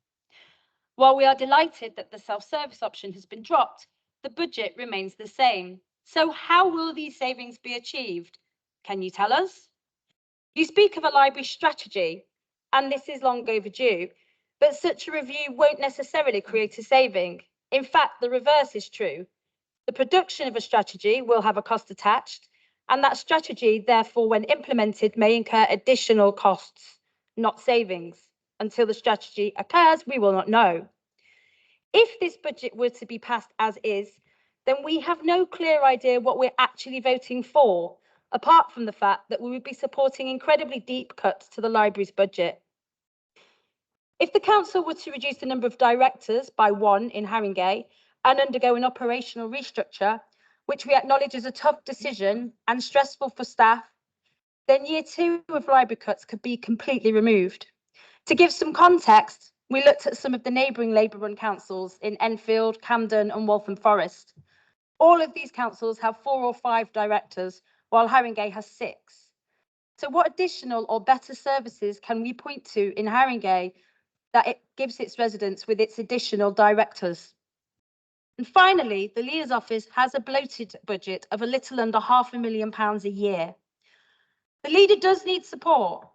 While we are delighted that the self-service option has been dropped, the budget remains the same. So how will these savings be achieved? Can you tell us? You speak of a library strategy, and this is long overdue, but such a review won't necessarily create a saving. In fact, the reverse is true. The production of a strategy will have a cost attached, and that strategy, therefore, when implemented, may incur additional costs, not savings. Until the strategy occurs, we will not know. If this budget were to be passed as is, then we have no clear idea what we're actually voting for, apart from the fact that we would be supporting incredibly deep cuts to the library's budget. If the council were to reduce the number of directors by 1 in Haringey and undergo an operational restructure, which we acknowledge is a tough decision and stressful for staff, then year 2 of library cuts could be completely removed. To give some context, we looked at some of the neighbouring Labour-run councils in Enfield, Camden and Waltham Forest. All of these councils have 4 or 5 directors, while Haringey has 6. So what additional or better services can we point to in Haringey that it gives its residents with its additional directors? And finally, the Leader's Office has a bloated budget of a little under £500,000 a year. The Leader does need support,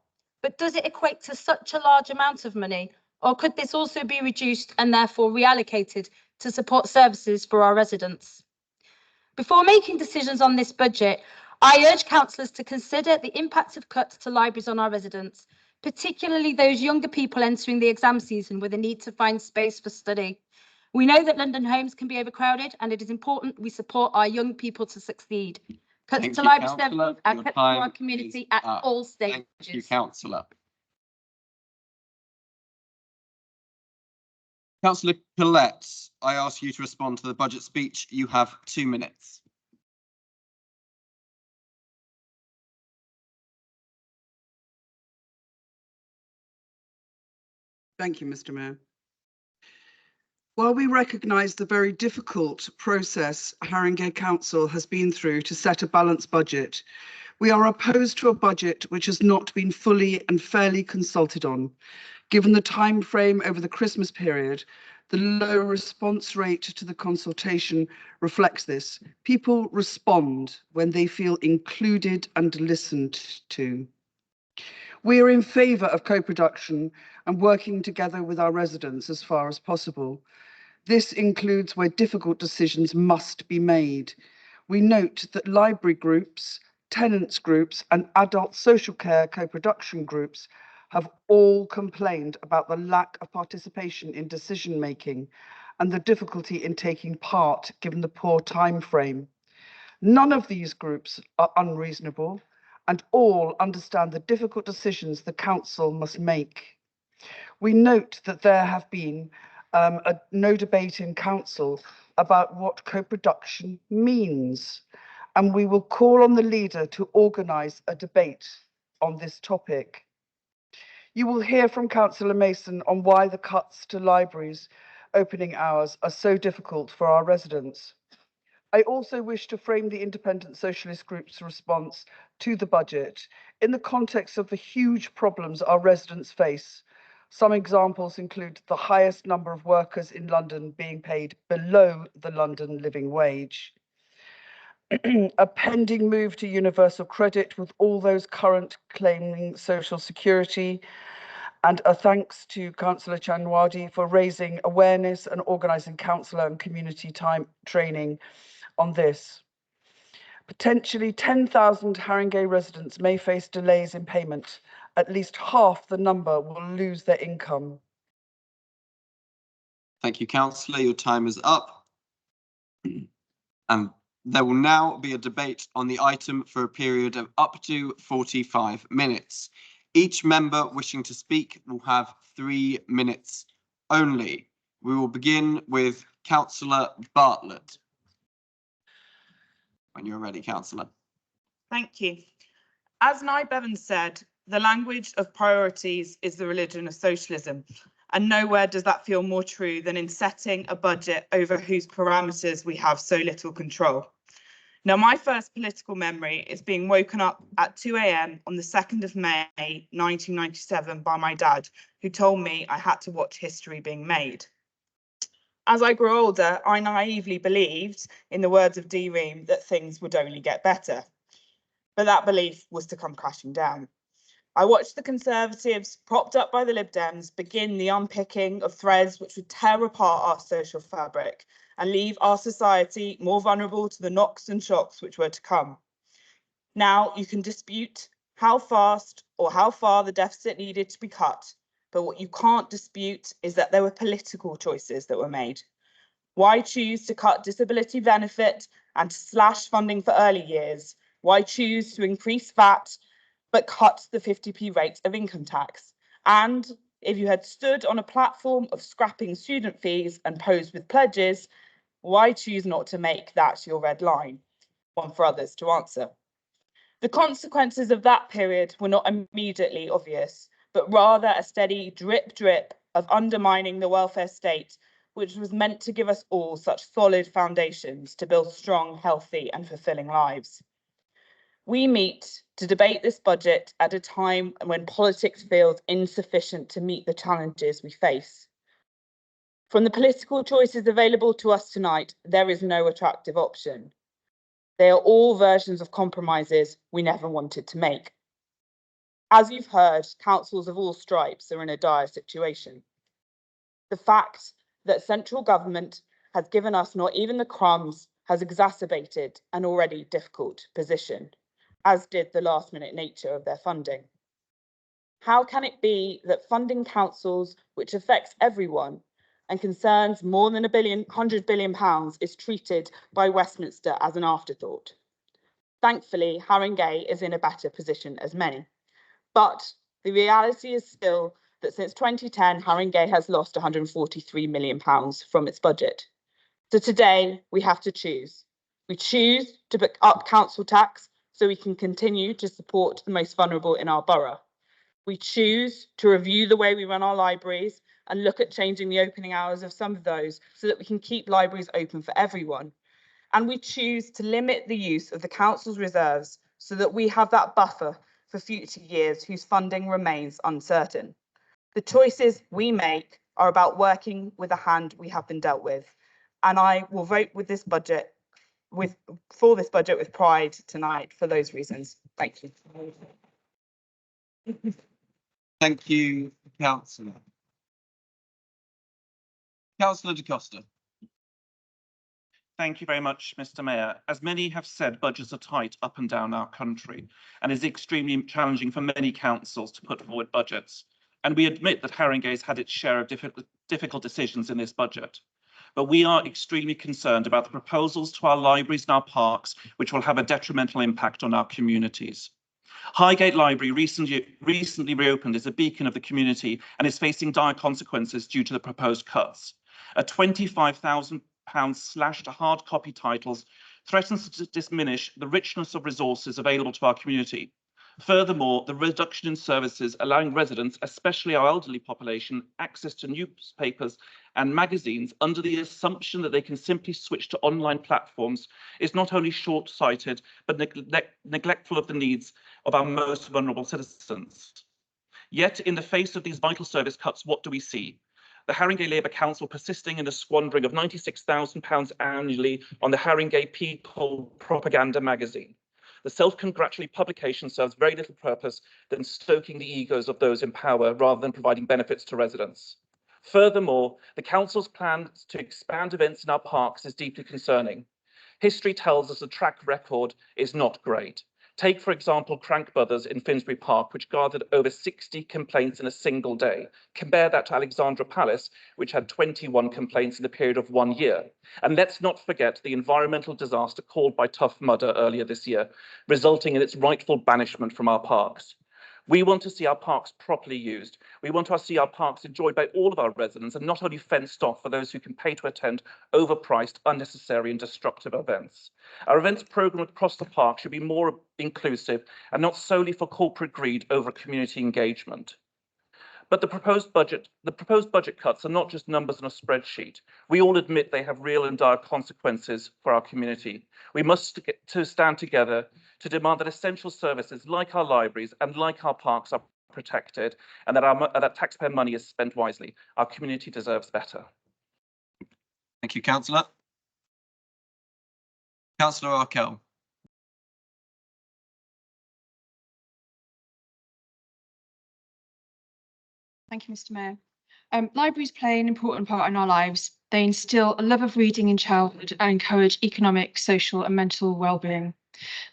but does it equate to such a large amount of money, or could this also be reduced and therefore reallocated to support services for our residents? Before making decisions on this budget, I urge councillors to consider the impact of cuts to libraries on our residents, particularly those younger people entering the exam season with a need to find space for study. We know that London homes can be overcrowded, and it is important we support our young people to succeed. Cuts Thank to you, library councillor. services are Your cut to our time community is at up. all stages. Thank you, councillor. Councillor Collette, I ask you to respond to the budget speech. You have 2 minutes. Thank you, Mr. Mayor. While we recognise the very difficult process Haringey Council has been through to set a balanced budget, we are opposed to a budget which has not been fully and fairly consulted on. Given the time frame over the Christmas period, the low response rate to the consultation reflects this. People respond when they feel included and listened to. We are in favour of co-production and working together with our residents as far as possible. This includes where difficult decisions must be made. We note that library groups, tenants groups and adult social care co-production groups have all complained about the lack of participation in decision making and the difficulty in taking part given the poor time frame. None of these groups are unreasonable and all understand the difficult decisions the council must make. We note that there have been no debate in council about what co-production means, and we will call on the leader to organise a debate on this topic. You will hear from Councillor Mason on why the cuts to libraries' opening hours are so difficult for our residents. I also wish to frame the Independent Socialist Group's response to the budget in the context of the huge problems our residents face. Some examples include the highest number of workers in London being paid below the London living wage, a pending move to universal credit with all those current claiming social security, and a thanks to Councillor Chanwadi for raising awareness and organising councillor and community time training on this. Potentially 10,000 Haringey residents may face delays in payment. At least half the number will lose their income. Thank you, councillor. Your time is up. And there will now be a debate on the item for a period of up to 45 minutes. Each member wishing to speak will have 3 minutes only. We will begin with Councillor Bartlett. When you're ready, councillor. Thank you. As Nye Bevan said, the language of priorities is the religion of socialism, and nowhere does that feel more true than in setting a budget over whose parameters we have so little control. Now, my first political memory is being woken up at 2 a.m. on the 2nd of May 1997 by my dad, who told me I had to watch history being made. As I grew older, I naively believed, in the words of Dee Ream, that things would only get better. But that belief was to come crashing down. I watched the Conservatives, propped up by the Lib Dems, begin the unpicking of threads which would tear apart our social fabric and leave our society more vulnerable to the knocks and shocks which were to come. Now, you can dispute how fast or how far the deficit needed to be cut, but what you can't dispute is that there were political choices that were made. Why choose to cut disability benefit and to slash funding for early years? Why choose to increase VAT but cut the 50p rate of income tax? And if you had stood on a platform of scrapping student fees and posed with pledges, why choose not to make that your red line? One for others to answer. The consequences of that period were not immediately obvious, but rather a steady drip drip of undermining the welfare state, which was meant to give us all such solid foundations to build strong, healthy and fulfilling lives. We meet to debate this budget at a time when politics feels insufficient to meet the challenges we face. From the political choices available to us tonight, there is no attractive option. They are all versions of compromises we never wanted to make. As you've heard, councils of all stripes are in a dire situation. The fact that central government has given us not even the crumbs has exacerbated an already difficult position, as did the last-minute nature of their funding. How can it be that funding councils, which affects everyone and concerns more than £100 billion, is treated by Westminster as an afterthought? Thankfully, Haringey is in a better position as many. But the reality is still that since 2010, Haringey has lost £143 million from its budget. So today we have to choose. We choose to put up council tax so we can continue to support the most vulnerable in our borough. We choose to review the way we run our libraries and look at changing the opening hours of some of those so that we can keep libraries open for everyone. And we choose to limit the use of the council's reserves so that we have that buffer for future years whose funding remains uncertain. The choices we make are about working with the hand we have been dealt with. And I will vote with this budget for this budget with pride tonight for those reasons. Thank you. Thank you, Councillor. Councillor De Costa. Thank you very much, Mr. Mayor. As many have said, budgets are tight up and down our country, and it's extremely challenging for many councils to put forward budgets. And we admit that Haringey's had its share of difficult decisions in this budget. But we are extremely concerned about the proposals to our libraries and our parks, which will have a detrimental impact on our communities. Highgate Library recently reopened as a beacon of the community and is facing dire consequences due to the proposed cuts. A £25,000 slash to hard copy titles threatens to diminish the richness of resources available to our community. Furthermore, the reduction in services allowing residents, especially our elderly population, access to newspapers and magazines under the assumption that they can simply switch to online platforms is not only short-sighted, but neglectful of the needs of our most vulnerable citizens. Yet, in the face of these vital service cuts, what do we see? The Haringey Labour Council persisting in the squandering of £96,000 annually on the Haringey People propaganda magazine. The self-congratulatory publication serves very little purpose than stoking the egos of those in power rather than providing benefits to residents. Furthermore, the council's plan to expand events in our parks is deeply concerning. History tells us the track record is not great. Take, for example, Crank Brothers in Finsbury Park, which gathered over 60 complaints in a single day. Compare that to Alexandra Palace, which had 21 complaints in the period of 1 year. And let's not forget the environmental disaster called by Tough Mudder earlier this year, resulting in its rightful banishment from our parks. We want to see our parks properly used. We want to see our parks enjoyed by all of our residents and not only fenced off for those who can pay to attend overpriced, unnecessary and destructive events. Our events programme across the park should be more inclusive and not solely for corporate greed over community engagement. But the proposed budget cuts are not just numbers on a spreadsheet. We all admit they have real and dire consequences for our community. We must stand together to demand that essential services like our libraries and like our parks are protected and that taxpayer money is spent wisely. Our community deserves better. Thank you, Councillor. Councillor Arkell. Thank you, Mr. Mayor. Libraries play an important part in our lives. They instill a love of reading in childhood and encourage economic, social and mental well-being.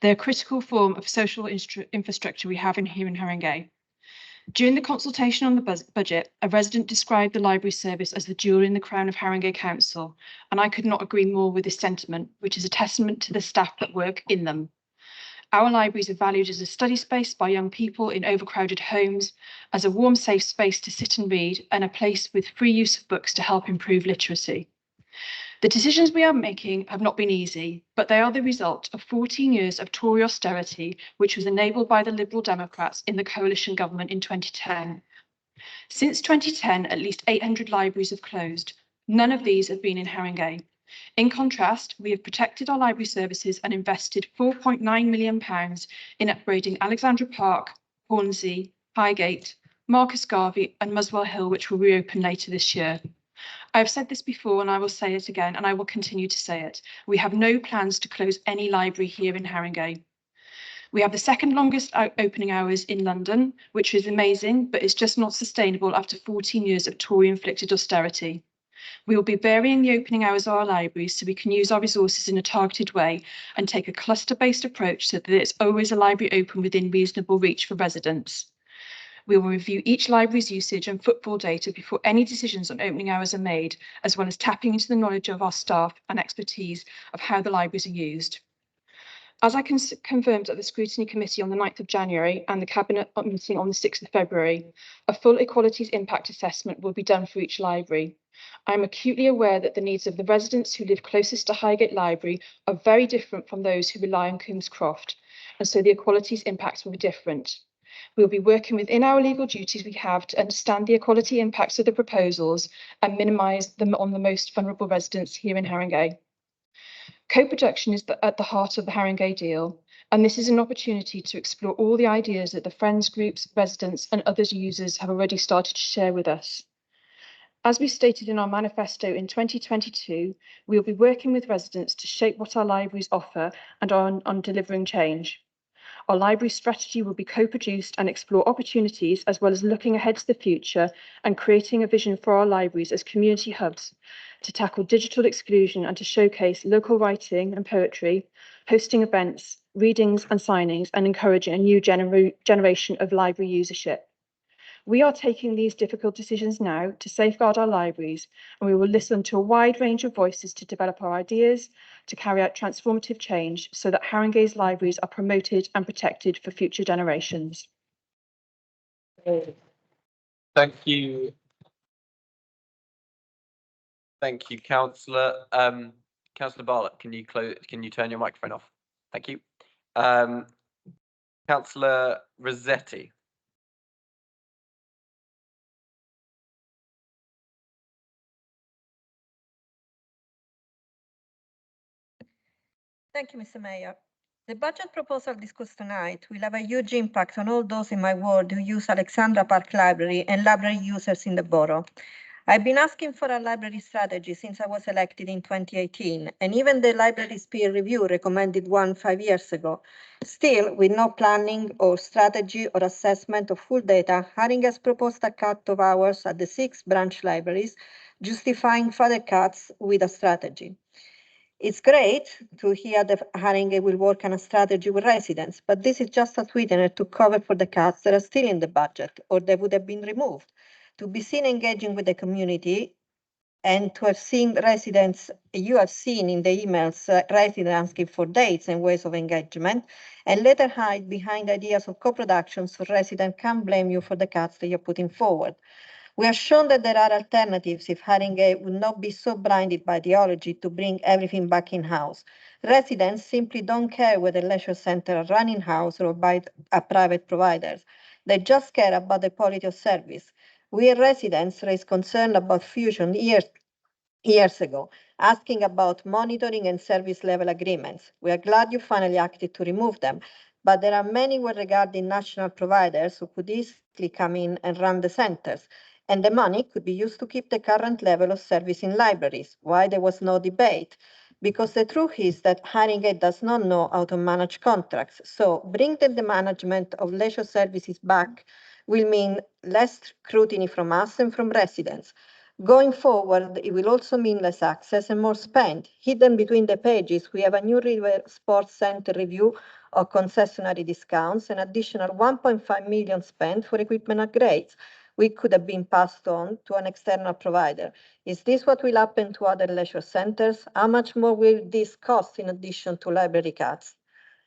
They're a critical form of social infrastructure we have here in Haringey. During the consultation on the budget, a resident described the library service as the jewel in the crown of Haringey Council, and I could not agree more with this sentiment, which is a testament to the staff that work in them. Our libraries are valued as a study space by young people in overcrowded homes, as a warm, safe space to sit and read, and a place with free use of books to help improve literacy. The decisions we are making have not been easy, but they are the result of 14 years of Tory austerity, which was enabled by the Liberal Democrats in the coalition government in 2010. Since 2010, at least 800 libraries have closed. None of these have been in Haringey. In contrast, we have protected our library services and invested £4.9 million in upgrading Alexandra Park, Hornsey, Highgate, Marcus Garvey and Muswell Hill, which will reopen later this year. I have said this before and I will say it again, and I will continue to say it. We have no plans to close any library here in Haringey. We have the second longest opening hours in London, which is amazing, but it's just not sustainable after 14 years of Tory-inflicted austerity. We will be varying the opening hours of our libraries so we can use our resources in a targeted way and take a cluster-based approach so that it's always a library open within reasonable reach for residents. We will review each library's usage and footfall data before any decisions on opening hours are made, as well as tapping into the knowledge of our staff and expertise of how the libraries are used. As I confirmed at the Scrutiny Committee on the 9th of January and the Cabinet meeting on the 6th of February, a full equalities impact assessment will be done for each library. I am acutely aware that the needs of the residents who live closest to Highgate Library are very different from those who rely on Coombs Croft, and so the equalities impacts will be different. We will be working within our legal duties we have to understand the equality impacts of the proposals and minimise them on the most vulnerable residents here in Haringey. Co-production is at the heart of the Haringey deal, and this is an opportunity to explore all the ideas that the friends groups, residents and other users have already started to share with us. As we stated in our manifesto in 2022, we will be working with residents to shape what our libraries offer and on delivering change. Our library strategy will be co-produced and explore opportunities, as well as looking ahead to the future and creating a vision for our libraries as community hubs to tackle digital exclusion and to showcase local writing and poetry, hosting events, readings and signings, and encouraging a new generation of library usership. We are taking these difficult decisions now to safeguard our libraries, and we will listen to a wide range of voices to develop our ideas, to carry out transformative change so that Haringey's libraries are promoted and protected for future generations. Thank you. Thank you, Councillor. Councillor Bartlett, can you turn your microphone off? Thank you. Councillor Rossetti. Thank you, Mr. Mayor. The budget proposal discussed tonight will have a huge impact on all those in my ward who use Alexandra Park Library and library users in the borough. I've been asking for a library strategy since I was elected in 2018, and even the library's peer review recommended one 5 years ago. Still, with no planning or strategy or assessment of full data, Haringey has proposed a cut of hours at the 6 branch libraries, justifying further cuts with a strategy. It's great to hear that Haringey will work on a strategy with residents, but this is just a sweetener to cover for the cuts that are still in the budget, or they would have been removed. To be seen engaging with the community and to have seen residents, you have seen in the emails, residents asking for dates and ways of engagement, and later hide behind ideas of co-production so residents can't blame you for the cuts that you're putting forward. We are shown that there are alternatives if Haringey would not be so blinded by ideology to bring everything back in-house. Residents simply don't care whether leisure centres are run in-house or by a private providers. They just care about the quality of service. We residents raised concern about fusion years ago, asking about monitoring and service level agreements. We are glad you finally acted to remove them, but there are many regarding national providers who could easily come in and run the centres. And the money could be used to keep the current level of service in libraries. Why there was no debate? Because the truth is that Haringey does not know how to manage contracts. So bringing the management of leisure services back will mean less scrutiny from us and from residents. Going forward, it will also mean less access and more spend. Hidden between the pages, we have a new River Sports Centre review of concessionary discounts, an additional 1.5 million spent for equipment upgrades. We could have been passed on to an external provider. Is this what will happen to other leisure centres? How much more will this cost in addition to library cuts?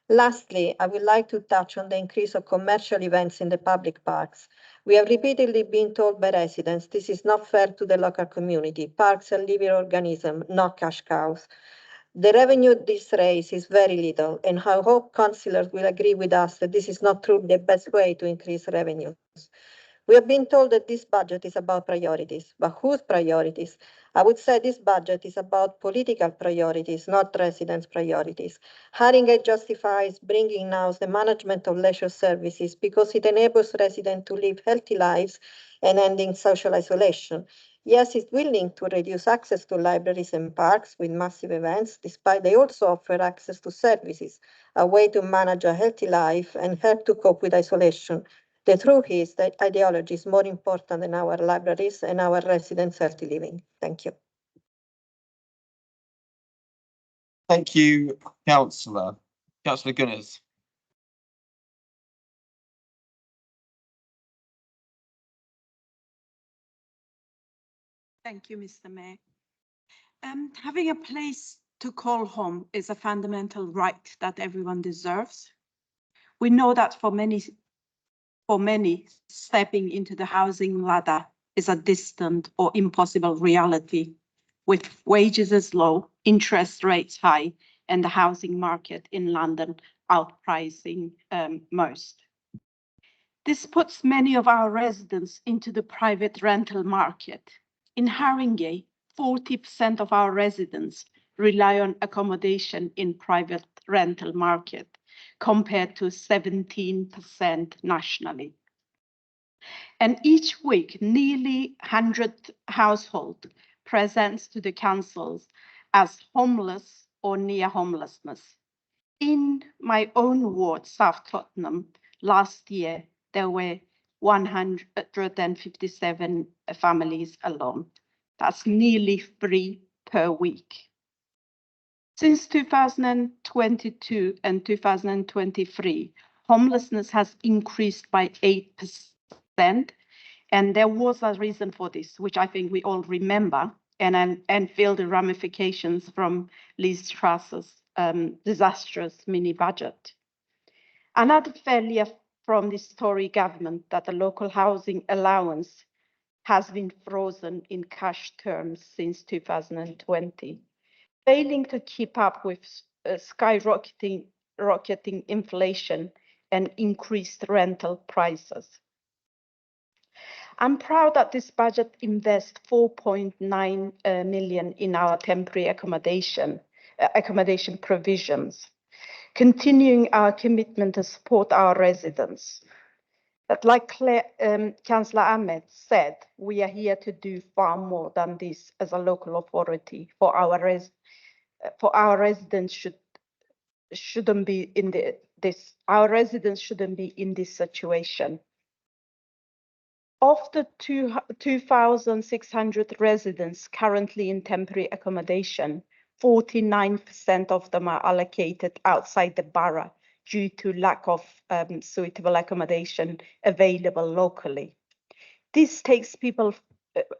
Lastly, I would like to touch on the increase of commercial events in the public parks. We have repeatedly been told by residents this is not fair to the local community. Parks are living organisms, not cash cows. The revenue this raise is very little, and I hope councillors will agree with us that this is not truly the best way to increase revenues. We have been told that this budget is about priorities, but whose priorities? I would say this budget is about political priorities, not residents' priorities. Haringey justifies bringing now the management of leisure services because it enables residents to live healthy lives and ending social isolation. Yes, it's willing to reduce access to libraries and parks with massive events, despite they also offer access to services, a way to manage a healthy life and help to cope with isolation. The truth is that ideology is more important than our libraries and our residents' healthy living. Thank you. Thank you, Councillor. Councillor Gunners. Thank you, Mr. Mayor. Having a place to call home is a fundamental right that everyone deserves. We know that for many, stepping into the housing ladder is a distant or impossible reality, with wages as low, interest rates high, and the housing market in London outpricing most. This puts many of our residents into the private rental market. In Haringey, 40% of our residents rely on accommodation in private rental market, compared to 17% nationally. And each week, nearly 100 households presents to the councils as homeless or near homelessness. In my own ward, South Tottenham, last year, there were 157 families alone. That's nearly 3 per week. Since 2022 and 2023, homelessness has increased by 8%. And there was a reason for this, which I think we all remember and feel the ramifications from Liz Truss's disastrous mini budget. Another failure from this Tory government that the local housing allowance has been frozen in cash terms since 2020, failing to keep up with skyrocketing inflation and increased rental prices. I'm proud that this budget invests 4.9 million in our temporary accommodation provisions, continuing our commitment to support our residents. But like Councillor Ahmed said, we are here to do far more than this as a local authority. For our residents shouldn't be in our residents shouldn't be in this situation. Of the 2,600 residents currently in temporary accommodation, 49% of them are allocated outside the borough due to lack of suitable accommodation available locally. This takes people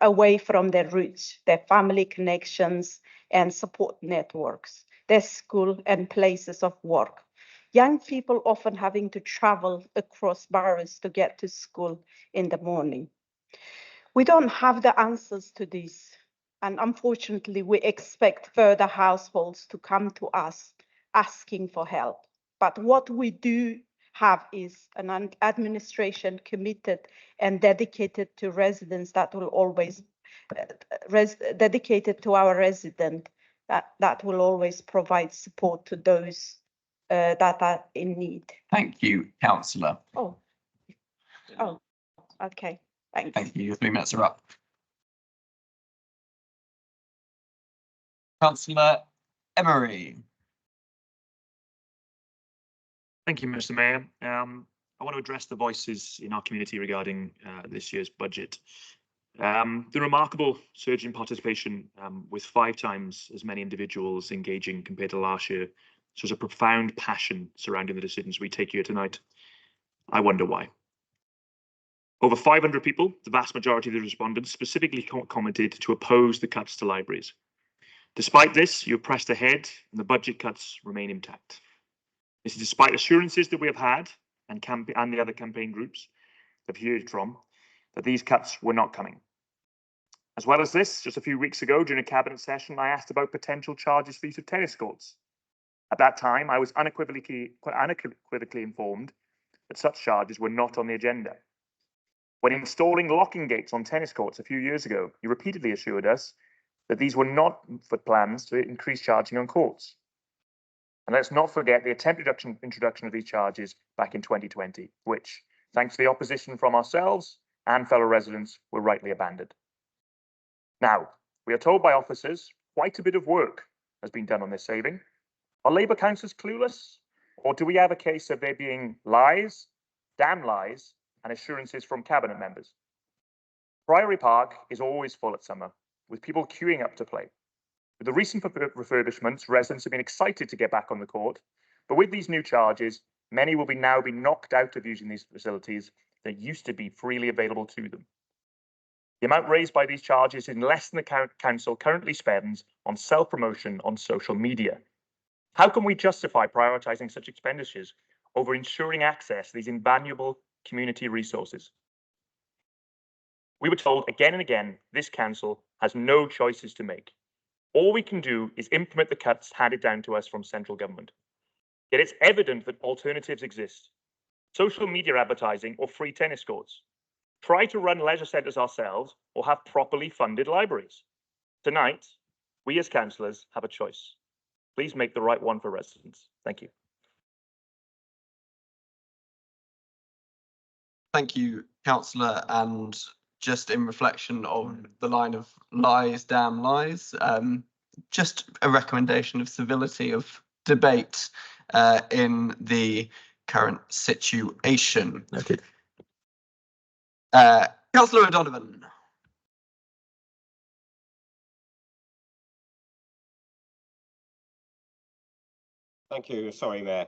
away from their roots, their family connections and support networks, their school and places of work. Young people often having to travel across boroughs to get to school in the morning. We don't have the answers to this, and unfortunately, we expect further households to come to us asking for help. But what we do have is an administration committed and dedicated to residents that will always dedicated to our resident that will always provide support to those that are in need. Thank you, Councillor. Oh, okay. Thanks. Thank you. Your 3 minutes are up. Councillor Emery. Thank you, Mr. Mayor. I want to address the voices in our community regarding this year's budget. The remarkable surge in participation with 5 times as many individuals engaging compared to last year shows a profound passion surrounding the decisions we take here tonight. I wonder why. Over 500 people, the vast majority of the respondents, specifically commented to oppose the cuts to libraries. Despite this, you have pressed ahead and the budget cuts remain intact. This is despite assurances that we have had and the other campaign groups have heard from that these cuts were not coming. As well as this, just a few weeks ago during a cabinet session, I asked about potential charges for use of tennis courts. At that time, I was unequivocally informed that such charges were not on the agenda. When installing locking gates on tennis courts a few years ago, you repeatedly assured us that these were not for plans to increase charging on courts. And let's not forget the attempted introduction of these charges back in 2020, which, thanks to the opposition from ourselves and fellow residents, were rightly abandoned. Now, we are told by officers quite a bit of work has been done on this saving. Are Labour councillors clueless? Or do we have a case of there being lies, damn lies, and assurances from cabinet members? Priory Park is always full at summer, with people queuing up to play. With the recent refurbishments, residents have been excited to get back on the court, but with these new charges, many will now be knocked out of using these facilities that used to be freely available to them. The amount raised by these charges is less than the council currently spends on self-promotion on social media. How can we justify prioritising such expenditures over ensuring access to these invaluable community resources? We were told again and again this council has no choices to make. All we can do is implement the cuts handed down to us from central government. Yet it's evident that alternatives exist. Social media advertising or free tennis courts. Try to run leisure centres ourselves or have properly funded libraries. Tonight, we as councillors have a choice. Please make the right one for residents. Thank you. Thank you, councillor. And just in reflection of the line of lies, damn lies, just a recommendation of civility of debate in the current situation. Okay. Councillor O'Donovan. Thank you. Sorry, Mayor.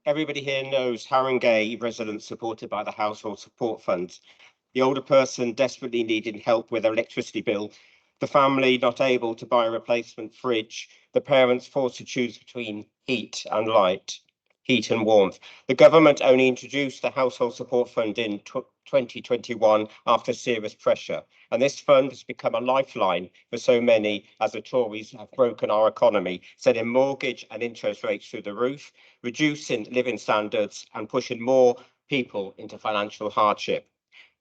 Everybody here knows Haringey residents supported by the Household Support Fund. The older person desperately needing help with their electricity bill, the family not able to buy a replacement fridge, the parents forced to choose between heat and light, heat and warmth. The government only introduced the Household Support Fund in 2021 after serious pressure, and this fund has become a lifeline for so many as the Tories have broken our economy, sending mortgage and interest rates through the roof, reducing living standards and pushing more people into financial hardship.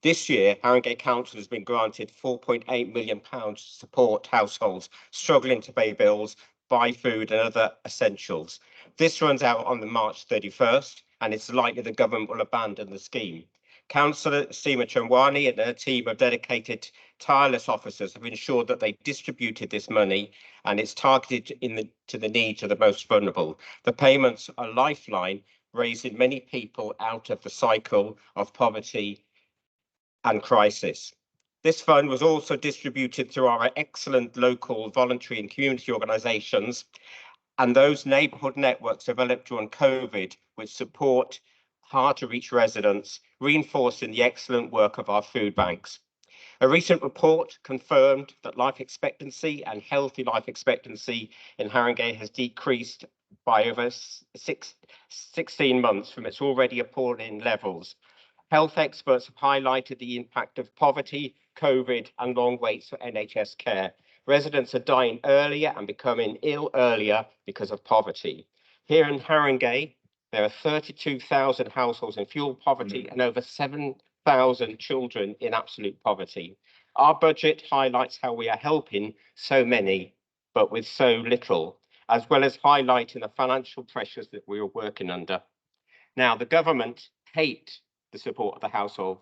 This year, Haringey Council has been granted £4.8 million to support households struggling to pay bills, buy food and other essentials. This runs out on the March 31st, and it's likely the government will abandon the scheme. Councillor Seema Changwani and her team of dedicated, tireless officers have ensured that they distributed this money and it's targeted to the needs of the most vulnerable. The payments are a lifeline, raising many people out of the cycle of poverty and crisis. This fund was also distributed through our excellent local voluntary and community organisations and those neighbourhood networks developed during COVID, which support hard to reach residents, reinforcing the excellent work of our food banks. A recent report confirmed that life expectancy and healthy life expectancy in Haringey has decreased by over 16 months from its already appalling levels. Health experts have highlighted the impact of poverty, COVID and long waits for NHS care. Residents are dying earlier and becoming ill earlier because of poverty. Here in Haringey, there are 32,000 households in fuel poverty and over 7,000 children in absolute poverty. Our budget highlights how we are helping so many, but with so little, as well as highlighting the financial pressures that we are working under. Now, the government hate the support of the Household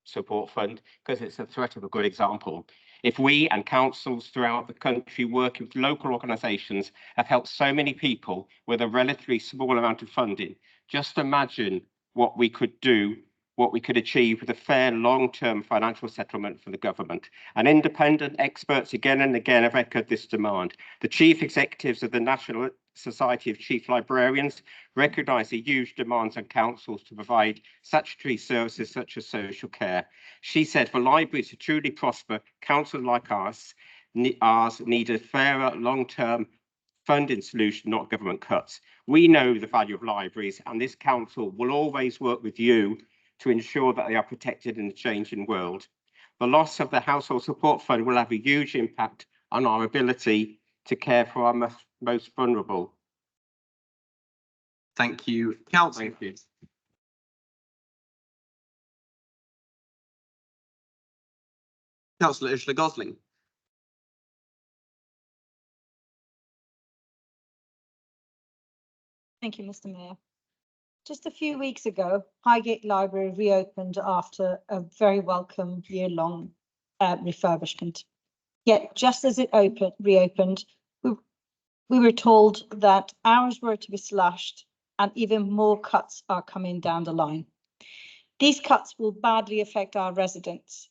Support Fund because it's a threat of a good example. If we and councils throughout the country working with local organisations have helped so many people with a relatively small amount of funding, just imagine what we could do, what we could achieve with a fair long-term financial settlement for the government. And independent experts again and again have echoed this demand. The chief executives of the National Society of Chief Librarians recognise the huge demands on councils to provide statutory services such as social care. She said, for libraries to truly prosper, councils like ours need a fairer long-term funding solution, not government cuts. We know the value of libraries, and this council will always work with you to ensure that they are protected in a changing world. The loss of the Household Support Fund will have a huge impact on our ability to care for our most vulnerable. Thank you, Councillor. Thank you. Councillor Ursula Gosling. Thank you, Mr. Mayor. Just a few weeks ago, Highgate Library reopened after a very welcome year-long refurbishment. Yet, just as it reopened, we were told that hours were to be slashed and even more cuts are coming down the line. These cuts will badly affect our residents.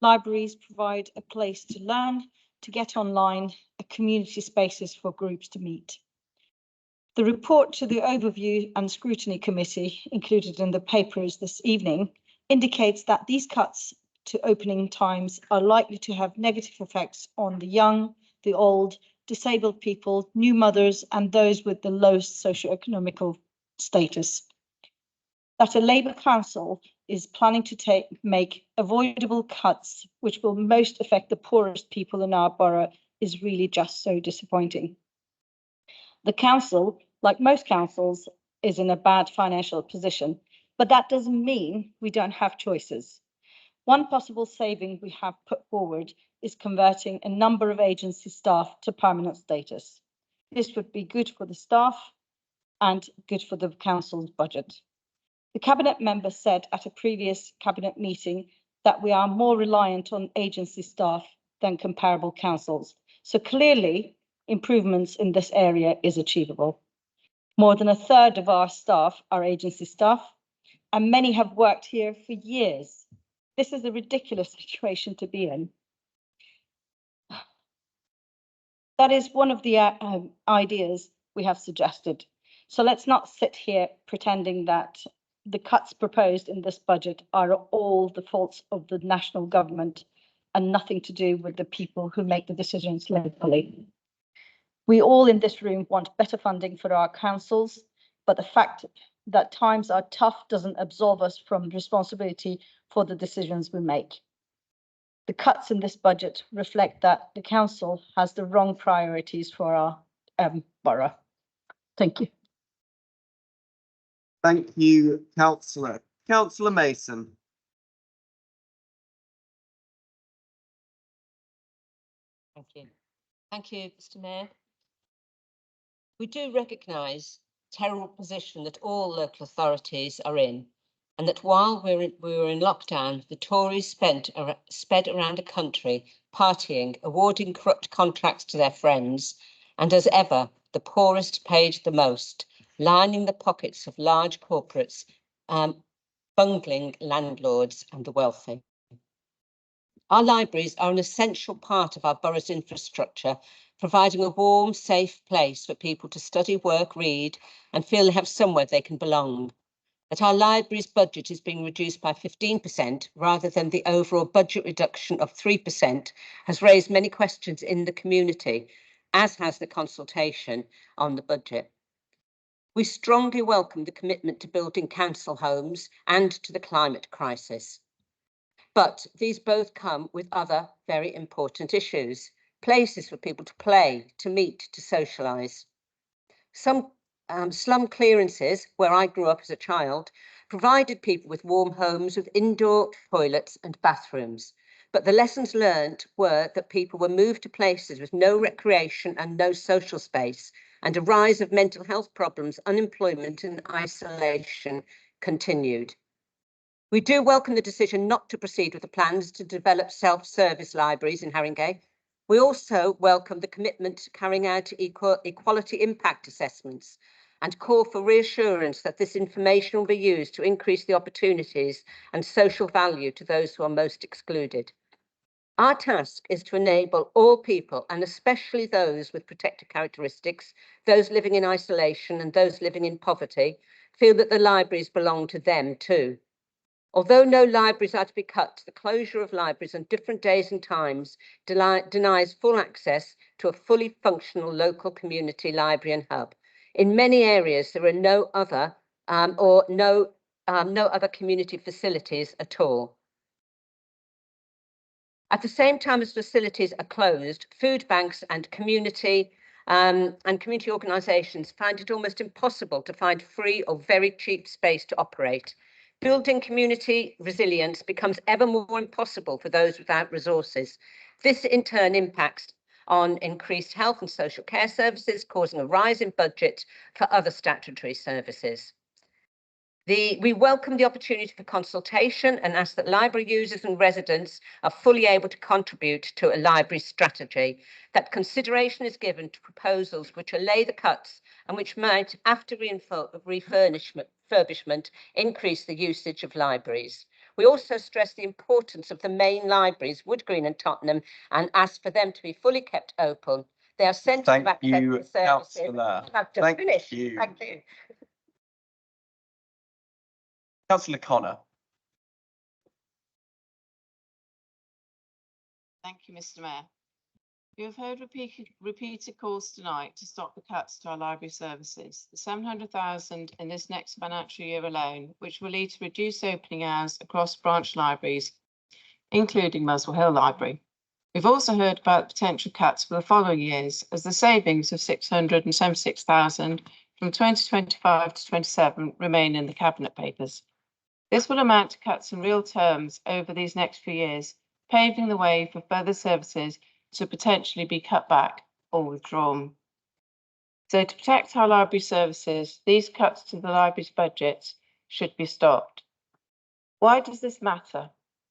Libraries provide a place to learn, to get online, a community spaces for groups to meet. The report to the Overview and Scrutiny Committee, included in the papers this evening, indicates that these cuts to opening times are likely to have negative effects on the young, the old, disabled people, new mothers, and those with the lowest socioeconomic status. That a Labour council is planning to make avoidable cuts which will most affect the poorest people in our borough is really just so disappointing. The council, like most councils, is in a bad financial position, but that doesn't mean we don't have choices. One possible saving we have put forward is converting a number of agency staff to permanent status. This would be good for the staff and good for the council's budget. The cabinet member said at a previous cabinet meeting that we are more reliant on agency staff than comparable councils. So clearly improvements in this area is achievable. More than a third of our staff are agency staff, and many have worked here for years. This is a ridiculous situation to be in. That is one of the ideas we have suggested. So let's not sit here pretending that the cuts proposed in this budget are all the faults of the national government and nothing to do with the people who make the decisions locally. We all in this room want better funding for our councils, but the fact that times are tough doesn't absolve us from responsibility for the decisions we make. The cuts in this budget reflect that the council has the wrong priorities for our borough. Thank you. Thank you, Councillor. Councillor Mason. Thank you. Thank you, Mr. Mayor. We do recognise the terrible position that all local authorities are in, and that while we were in lockdown, the Tories sped around the country partying, awarding corrupt contracts to their friends, and as ever, the poorest paid the most, lining the pockets of large corporates, bungling landlords and the wealthy. Our libraries are an essential part of our borough's infrastructure, providing a warm, safe place for people to study, work, read, and feel they have somewhere they can belong. That our library's budget is being reduced by 15% rather than the overall budget reduction of 3% has raised many questions in the community, as has the consultation on the budget. We strongly welcome the commitment to building council homes and to the climate crisis. But these both come with other very important issues. Places for people to play, to meet, to socialise. Some slum clearances, where I grew up as a child, provided people with warm homes with indoor toilets and bathrooms. But the lessons learned were that people were moved to places with no recreation and no social space, and a rise of mental health problems, unemployment and isolation continued. We do welcome the decision not to proceed with the plans to develop self-service libraries in Haringey. We also welcome the commitment to carrying out equality impact assessments and call for reassurance that this information will be used to increase the opportunities and social value to those who are most excluded. Our task is to enable all people, and especially those with protected characteristics, those living in isolation and those living in poverty, feel that the libraries belong to them too. Although no libraries are to be cut, the closure of libraries on different days and times denies full access to a fully functional local community library and hub. In many areas, there are no other community facilities at all. At the same time as facilities are closed, food banks and community organisations find it almost impossible to find free or very cheap space to operate. Building community resilience becomes ever more impossible for those without resources. This in turn impacts on increased health and social care services, causing a rise in budget for other statutory services. We welcome the opportunity for consultation and ask that library users and residents are fully able to contribute to a library strategy, that consideration is given to proposals which allay the cuts and which might, after refurbishment, increase the usage of libraries. We also stress the importance of the main libraries, Wood Green and Tottenham, and ask for them to be fully kept open. They are centres of access to services. I've just finished. Thank you. Councillor Connor. Thank you, Mr. Mayor. You have heard repeated calls tonight to stop the cuts to our library services. The 700,000 in this next financial year alone, which will lead to reduced opening hours across branch libraries, including Muswell Hill Library. We've also heard about potential cuts for the following years, as the savings of 676,000 from 2025 to 27 remain in the Cabinet Papers. This will amount to cuts in real terms over these next few years, paving the way for further services to potentially be cut back or withdrawn. So to protect our library services, these cuts to the library's budgets should be stopped. Why does this matter?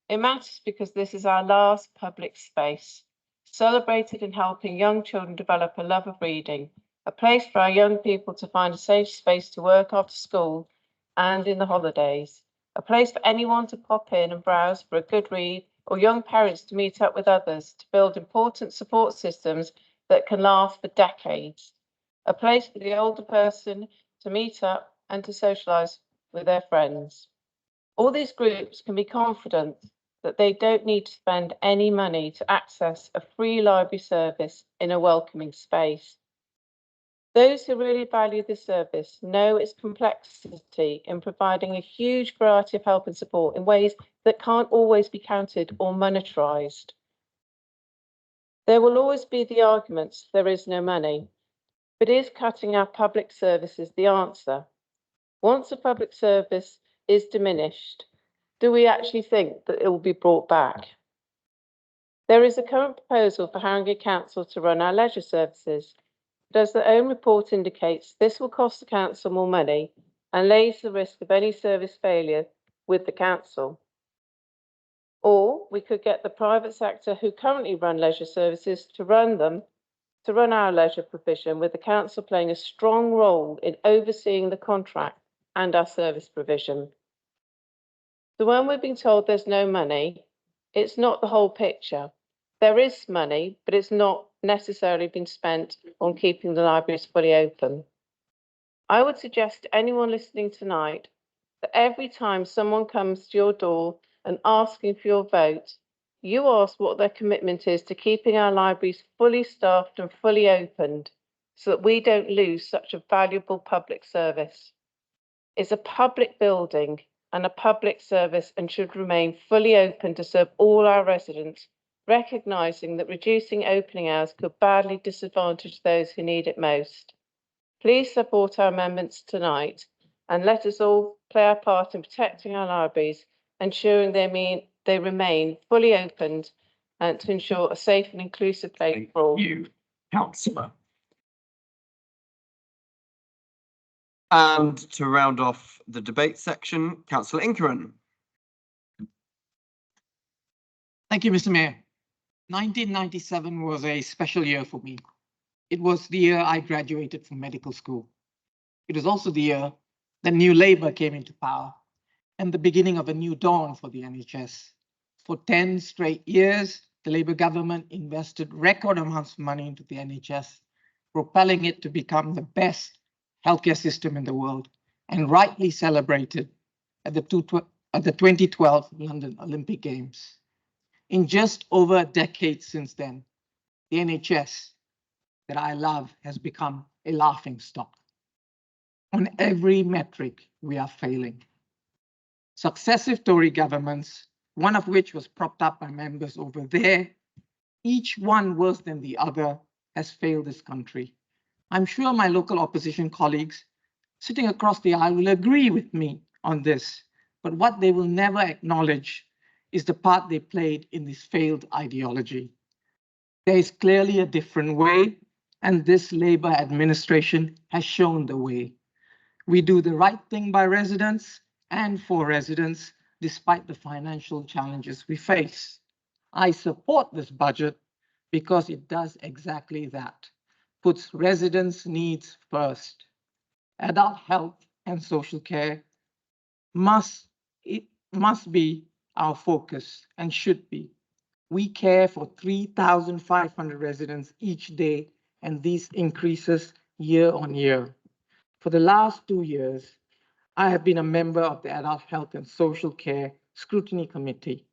It matters because this is our last public space, celebrated in helping young children develop a love of reading, a place for our young people to find a safe space to work after school and in the holidays, a place for anyone to pop in and browse for a good read, or young parents to meet up with others to build important support systems that can last for decades, a place for the older person to meet up and to socialise with their friends. All these groups can be confident that they don't need to spend any money to access a free library service in a welcoming space. Those who really value this service know its complexity in providing a huge variety of help and support in ways that can't always be counted or monetarised. There will always be the arguments there is no money, but is cutting our public services the answer? Once a public service is diminished, do we actually think that it will be brought back? There is a current proposal for Haringey Council to run our leisure services, but as their own report indicates, this will cost the council more money and lays the risk of any service failure with the council. Or we could get the private sector who currently run leisure services to run our leisure provision, with the council playing a strong role in overseeing the contract and our service provision. So when we're being told there's no money, it's not the whole picture. There is money, but it's not necessarily been spent on keeping the libraries fully open. I would suggest to anyone listening tonight that every time someone comes to your door and asking for your vote, you ask what their commitment is to keeping our libraries fully staffed and fully opened so that we don't lose such a valuable public service. It's a public building and a public service and should remain fully open to serve all our residents, recognising that reducing opening hours could badly disadvantage those who need it most. Please support our amendments tonight and let us all play our part in protecting our libraries, ensuring they remain fully opened and to ensure a safe and inclusive place for all. Thank you, Councillor. And to round off the debate section, Councillor Inkerin. Thank you, Mr. Mayor. 1997 was a special year for me. It was the year I graduated from medical school. It was also the year that New Labour came into power and the beginning of a new dawn for the NHS. For 10 straight years, the Labour government invested record amounts of money into the NHS, propelling it to become the best healthcare system in the world, and rightly celebrated at the 2012 London Olympic Games. In just over a decade since then, the NHS that I love has become a laughing stock. On every metric, we are failing. Successive Tory governments, one of which was propped up by members over there, each one worse than the other, has failed this country. I'm sure my local opposition colleagues sitting across the aisle will agree with me on this, but what they will never acknowledge is the part they played in this failed ideology. There is clearly a different way, and this Labour administration has shown the way. We do the right thing by residents and for residents, despite the financial challenges we face. I support this budget because it does exactly that, puts residents' needs first. Adult health and social care must be our focus and should be. We care for 3,500 residents each day, and these increases year on year. For the last 2 years, I have been a member of the Adult Health and Social Care Scrutiny Committee.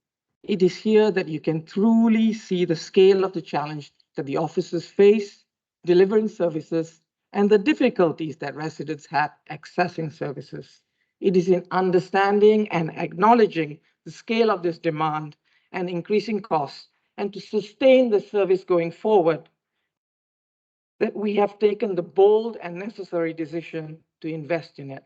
It is here that you can truly see the scale of the challenge that the officers face delivering services and the difficulties that residents have accessing services. It is in understanding and acknowledging the scale of this demand and increasing costs, and to sustain the service going forward, that we have taken the bold and necessary decision to invest in it.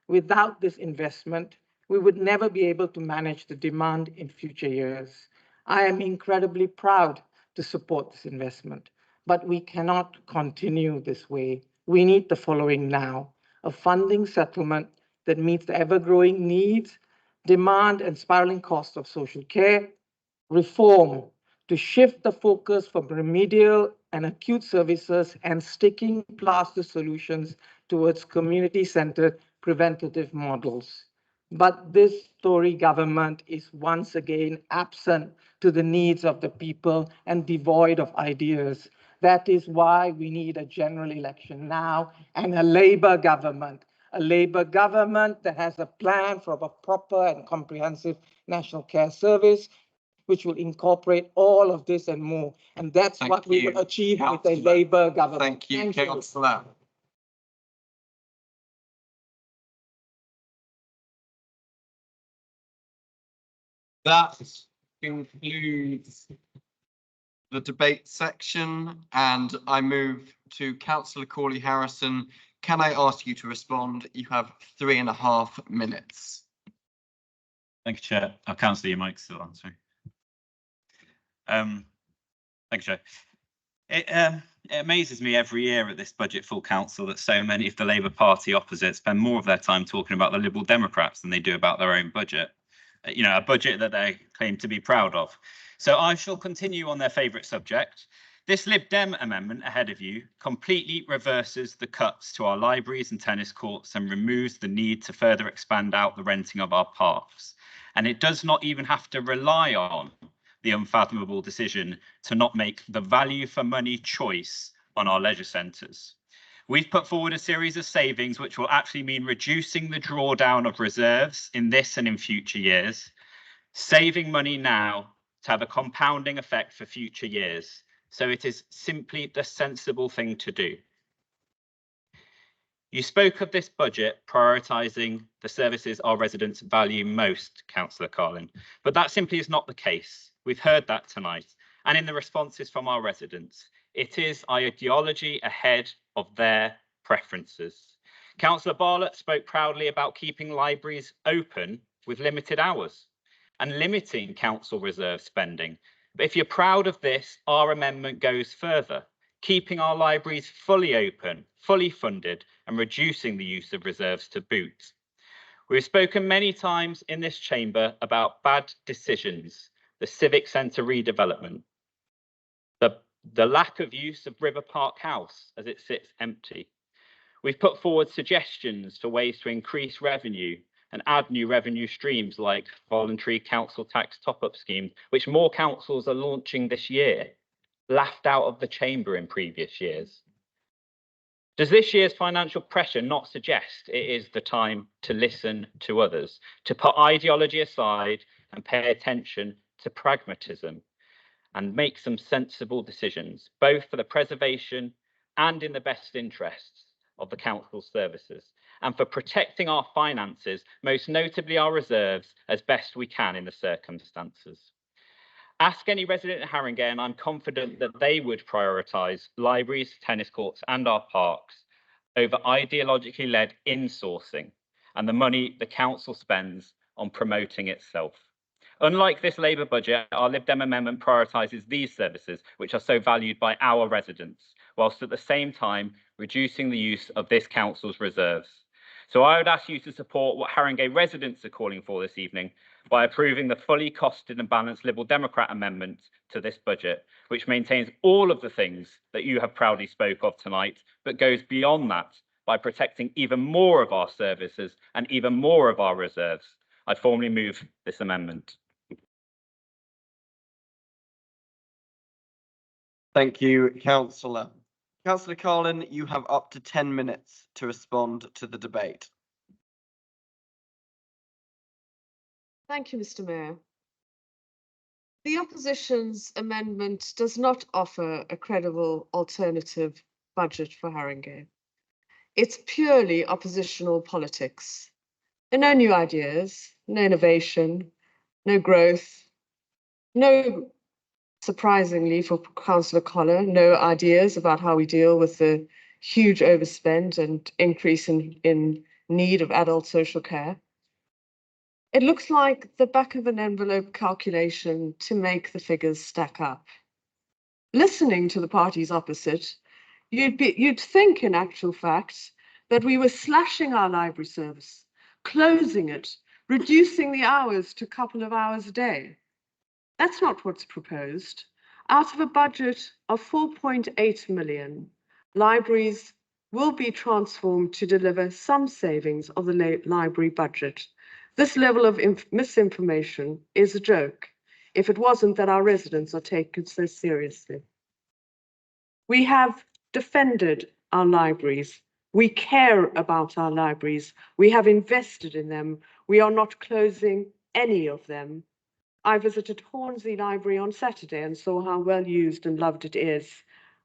Without this investment, we would never be able to manage the demand in future years. I am incredibly proud to support this investment, but we cannot continue this way. We need the following now: a funding settlement that meets the ever-growing needs, demand, and spiraling costs of social care, reform to shift the focus from remedial and acute services and sticking plaster solutions towards community-centered preventative models. But this Tory government is once again absent to the needs of the people and devoid of ideas. That is why we need a general election now and a Labour government that has a plan for a proper and comprehensive national care service, which will incorporate all of this and more. And that's what we will achieve with a Labour government. Thank you, Councillor. That concludes the debate section, and I move to Councillor Corley Harrison. Can I ask you to respond? You have 3.5 minutes. Thank you, Chair. Councillor, your mic's still on, sorry. Thank you, Chair. It amazes me every year at this budget full council that so many of the Labour Party opposite spend more of their time talking about the Liberal Democrats than they do about their own budget. You know, a budget that they claim to be proud of. So I shall continue on their favourite subject. This Lib Dem amendment ahead of you completely reverses the cuts to our libraries and tennis courts and removes the need to further expand out the renting of our parks. And it does not even have to rely on the unfathomable decision to not make the value for money choice on our leisure centres. We've put forward a series of savings which will actually mean reducing the drawdown of reserves in this and in future years, saving money now to have a compounding effect for future years. So it is simply the sensible thing to do. You spoke of this budget prioritising the services our residents value most, Councillor Carlin, but that simply is not the case. We've heard that tonight, and in the responses from our residents, it is ideology ahead of their preferences. Councillor Bartlett spoke proudly about keeping libraries open with limited hours and limiting council reserve spending. But if you're proud of this, our amendment goes further, keeping our libraries fully open, fully funded, and reducing the use of reserves to boot. We've spoken many times in this chamber about bad decisions, the Civic Centre redevelopment, the lack of use of River Park House as it sits empty. We've put forward suggestions for ways to increase revenue and add new revenue streams like voluntary council tax top-up schemes, which more councils are launching this year, laughed out of the chamber in previous years. Does this year's financial pressure not suggest it is the time to listen to others, to put ideology aside and pay attention to pragmatism and make some sensible decisions, both for the preservation and in the best interests of the council's services, and for protecting our finances, most notably our reserves, as best we can in the circumstances? Ask any resident in Haringey and I'm confident that they would prioritise libraries, tennis courts and our parks over ideologically led insourcing and the money the council spends on promoting itself. Unlike this Labour budget, our Lib Dem amendment prioritises these services, which are so valued by our residents, whilst at the same time reducing the use of this council's reserves. So I would ask you to support what Haringey residents are calling for this evening by approving the fully costed and balanced Liberal Democrat amendment to this budget, which maintains all of the things that you have proudly spoke of tonight, but goes beyond that by protecting even more of our services and even more of our reserves. I formally move this amendment. Thank you, Councillor. Councillor Carlin, you have up to 10 minutes to respond to the debate. Thank you, Mr. Mayor. The opposition's amendment does not offer a credible alternative budget for Haringey. It's purely oppositional politics. There are no new ideas, no innovation, no growth, no, surprisingly for Councillor Connor, no ideas about how we deal with the huge overspend and increase in need of adult social care. It looks like the back of an envelope calculation to make the figures stack up. Listening to the parties opposite, you'd think in actual fact that we were slashing our library service, closing it, reducing the hours to a couple of hours a day. That's not what's proposed. Out of a budget of 4.8 million, libraries will be transformed to deliver some savings of the library budget. This level of misinformation is a joke, if it wasn't that our residents are taken so seriously. We have defended our libraries. We care about our libraries. We have invested in them. We are not closing any of them. I visited Hornsey Library on Saturday and saw how well used and loved it is.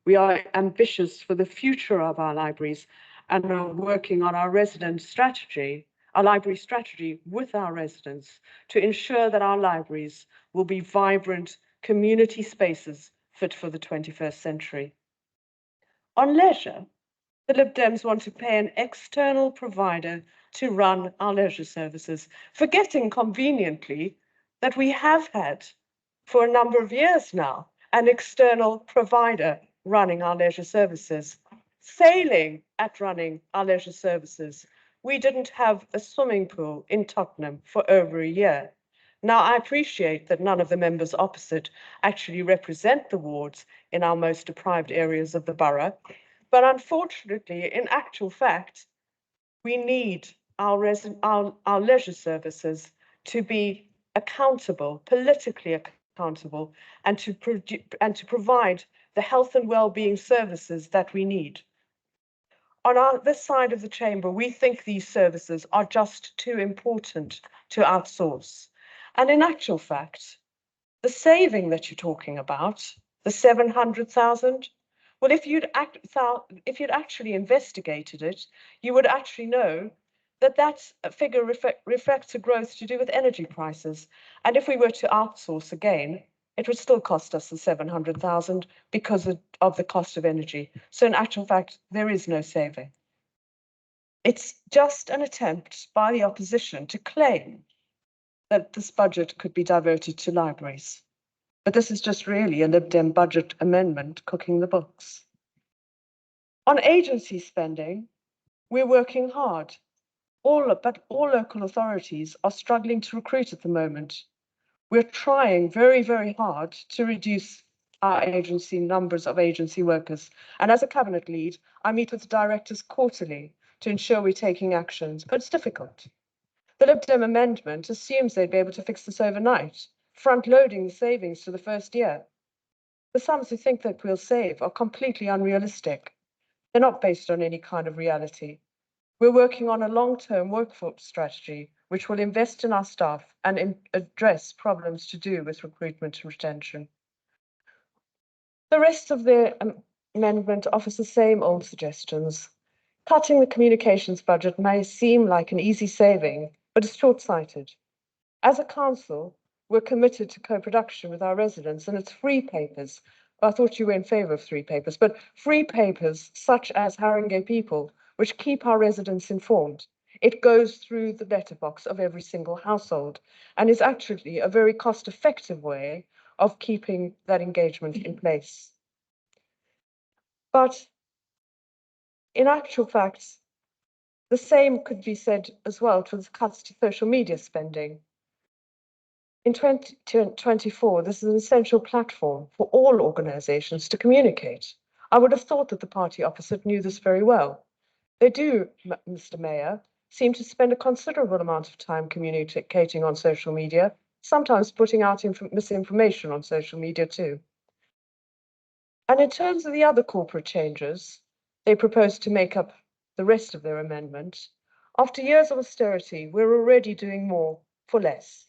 We are ambitious for the future of our libraries and are working on our resident strategy, our library strategy with our residents to ensure that our libraries will be vibrant community spaces fit for the 21st century. On leisure, the Lib Dems want to pay an external provider to run our leisure services, forgetting conveniently that we have had for a number of years now an external provider running our leisure services, failing at running our leisure services. We didn't have a swimming pool in Tottenham for over a year. Now, I appreciate that none of the members opposite actually represent the wards in our most deprived areas of the borough, but unfortunately, in actual fact, we need our leisure services to be accountable, politically accountable, and to provide the health and well-being services that we need. On this side of the chamber, we think these services are just too important to outsource. And in actual fact, the saving that you're talking about, the 700,000, well, if you'd actually investigated it, you would actually know that that figure reflects a growth to do with energy prices. And if we were to outsource again, it would still cost us the 700,000 because of the cost of energy. So in actual fact, there is no saving. It's just an attempt by the opposition to claim that this budget could be diverted to libraries. But this is just really a Lib Dem budget amendment cooking the books. On agency spending, we're working hard. But all local authorities are struggling to recruit at the moment. We're trying very, very hard to reduce our numbers of agency workers. And as a cabinet lead, I meet with the directors quarterly to ensure we're taking actions, but it's difficult. The Lib Dem amendment assumes they'd be able to fix this overnight, front-loading the savings to the first year. The sums we think that we'll save are completely unrealistic. They're not based on any kind of reality. We're working on a long-term workforce strategy, which will invest in our staff and address problems to do with recruitment and retention. The rest of the amendment offers the same old suggestions. Cutting the communications budget may seem like an easy saving, but it's short-sighted. As a council, we're committed to co-production with our residents, and it's free papers. I thought you were in favour of free papers, but free papers such as Haringey People, which keep our residents informed. It goes through the letterbox of every single household and is actually a very cost-effective way of keeping that engagement in place. But in actual fact, the same could be said as well to the cuts to social media spending. In 2024, this is an essential platform for all organisations to communicate. I would have thought that the party opposite knew this very well. They do, Mr. Mayor, seem to spend a considerable amount of time communicating on social media, sometimes putting out misinformation on social media too. And in terms of the other corporate changes, they propose to make up the rest of their amendment. After years of austerity, we're already doing more for less,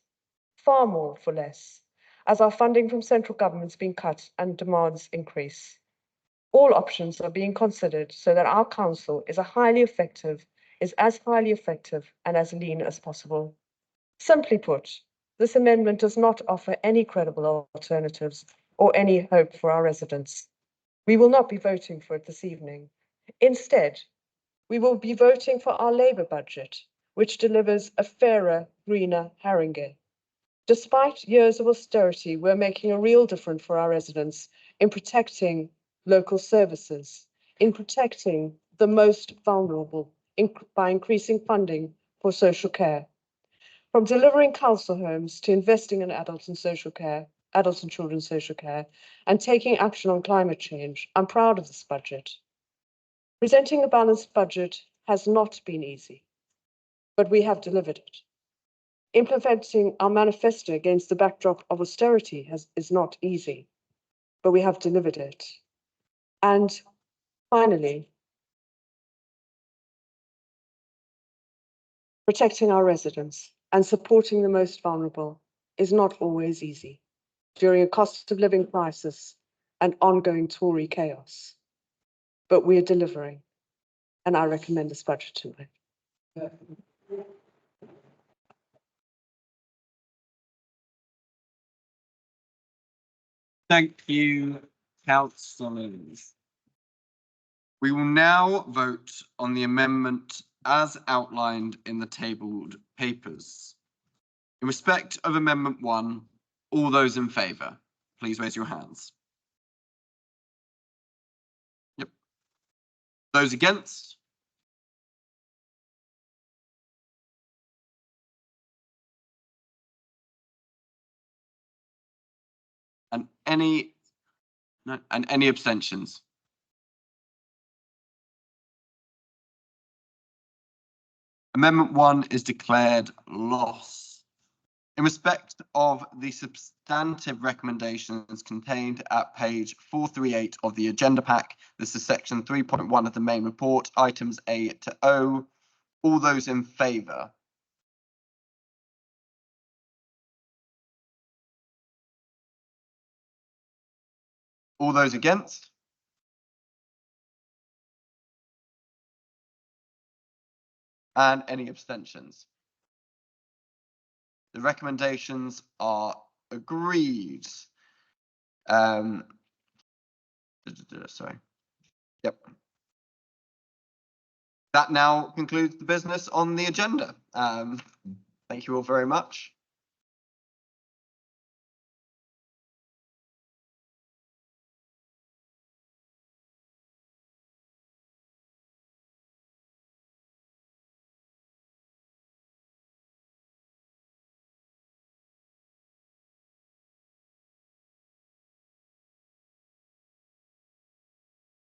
far more for less. as our funding from central government's been cut and demands increase. All options are being considered so that our council is as highly effective and as lean as possible. Simply put, this amendment does not offer any credible alternatives or any hope for our residents. We will not be voting for it this evening. Instead, we will be voting for our Labour budget, which delivers a fairer, greener Haringey. Despite years of austerity, we're making a real difference for our residents in protecting local services, in protecting the most vulnerable, by increasing funding for social care. From delivering council homes to investing in adults and children's social care, and taking action on climate change, I'm proud of this budget. Presenting a balanced budget has not been easy, but we have delivered it. Implementing our manifesto against the backdrop of austerity is not easy, but we have delivered it. And finally, protecting our residents and supporting the most vulnerable is not always easy during a cost of living crisis and ongoing Tory chaos. But we are delivering, and I recommend this budget tonight. Thank you, councillors. We will now vote on the amendment as outlined in the tabled papers. In respect of Amendment 1, all those in favour, please raise your hands. Yep. Those against? And any abstentions? Amendment 1 is declared lost. In respect of the substantive recommendations contained at page 438 of the agenda pack, this is section 3.1 of the main report, items A to O. All those in favour? All those against? And any abstentions? The recommendations are agreed. Sorry. Yep. That now concludes the business on the agenda. Thank you all very much.